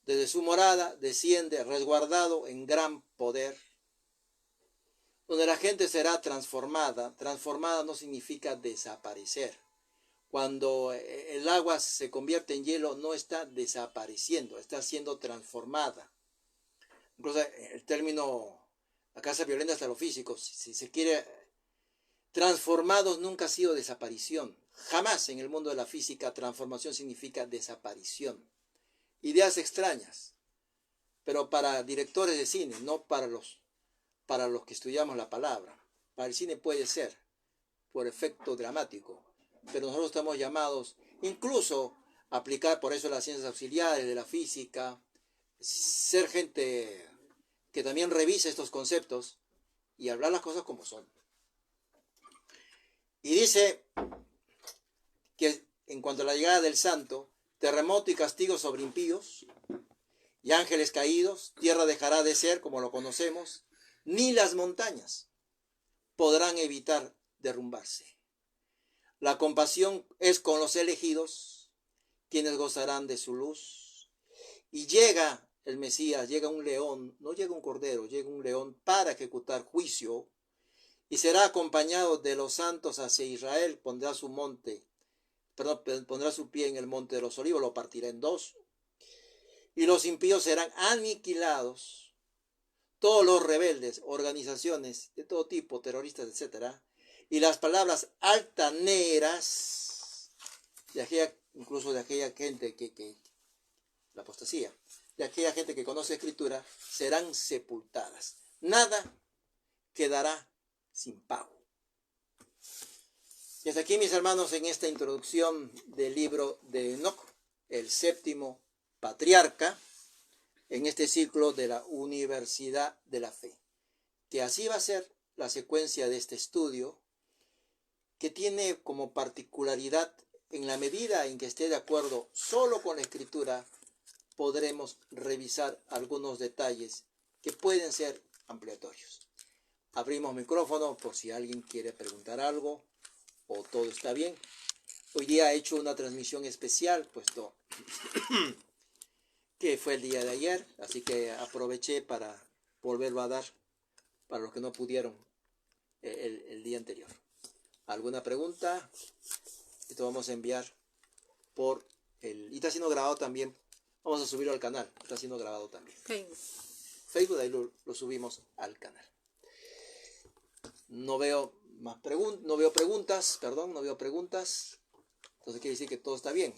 Desde su morada desciende resguardado en gran poder, donde la gente será transformada. Transformada no significa desaparecer. Cuando el agua se convierte en hielo, no está desapareciendo, está siendo transformada. Incluso el término, acá se violenta hasta lo físico, si se quiere, transformados nunca ha sido desaparición. Jamás en el mundo de la física transformación significa desaparición. Ideas extrañas, pero para directores de cine, no para los que estudiamos la palabra. Para el cine puede ser, por efecto dramático, pero nosotros estamos llamados incluso a aplicar por eso las ciencias auxiliares de la física, ser gente que también revise estos conceptos y hablar las cosas como son. Y dice que en cuanto a la llegada del santo, terremoto y castigo sobre impíos, y ángeles caídos, tierra dejará de ser como lo conocemos, ni las montañas podrán evitar derrumbarse. La compasión es con los elegidos, quienes gozarán de su luz. Y llega el Mesías, llega un león, no llega un cordero, llega un león para ejecutar juicio, y será acompañado de los santos hacia Israel, pondrá su pie en el monte de los olivos, lo partirá en dos, y los impíos serán aniquilados. Todos los rebeldes, organizaciones de todo tipo, terroristas, etc., y las palabras altaneras, incluso de aquella gente la apostasía, de aquella gente que conoce escritura, serán sepultadas. Nada quedará sin pago. Y hasta aquí, mis hermanos, en esta introducción del libro de Enoc, el séptimo patriarca, en este ciclo de la Universidad de la Fe. Que así va a ser la secuencia de este estudio, que tiene como particularidad, en la medida en que esté de acuerdo solo con la escritura, podremos revisar algunos detalles que pueden ser ampliatorios. Abrimos micrófono por si alguien quiere preguntar algo o todo está bien. Hoy día he hecho una transmisión especial, puesto que fue el día de ayer, así que aproveché para volverlo a dar para los que no pudieron el día anterior. ¿Alguna pregunta? Esto vamos a enviar y está siendo grabado también. Vamos a subirlo al canal. Está siendo grabado también. Facebook, ahí lo subimos al canal. No veo preguntas. Entonces quiere decir que todo está bien.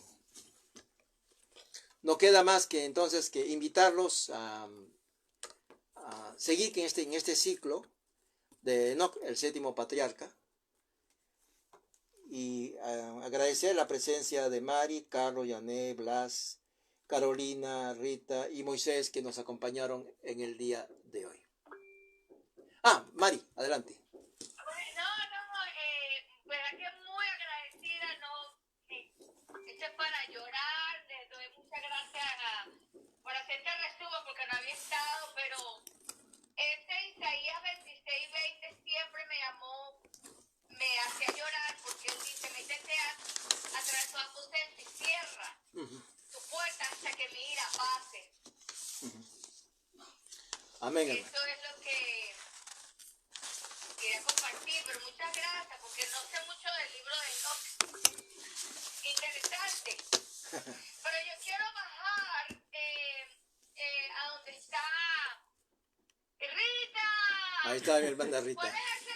No queda más que entonces que invitarlos a seguir en este ciclo de Enoc, el séptimo patriarca. Y agradecer la presencia de Mari, Carlos, Yané, Blas, Carolina, Rita y Moisés, que nos acompañaron en el día de hoy. Mari, adelante. Pues aquí muy agradecida, esto es para llorar, les doy muchas gracias por hacer este resumen porque no había estado, pero Isaías 26:20 siempre me hacía llorar porque él dice, métete a través de tu aposento y cierra tu puerta hasta que mi ira pase. Amén. Eso es lo que quería compartir, pero muchas gracias porque no sé mucho del libro de Enoc. Interesante. Pero yo quiero bajar a donde está Rita. Ahí está mi hermana Rita. ¿Cuál es el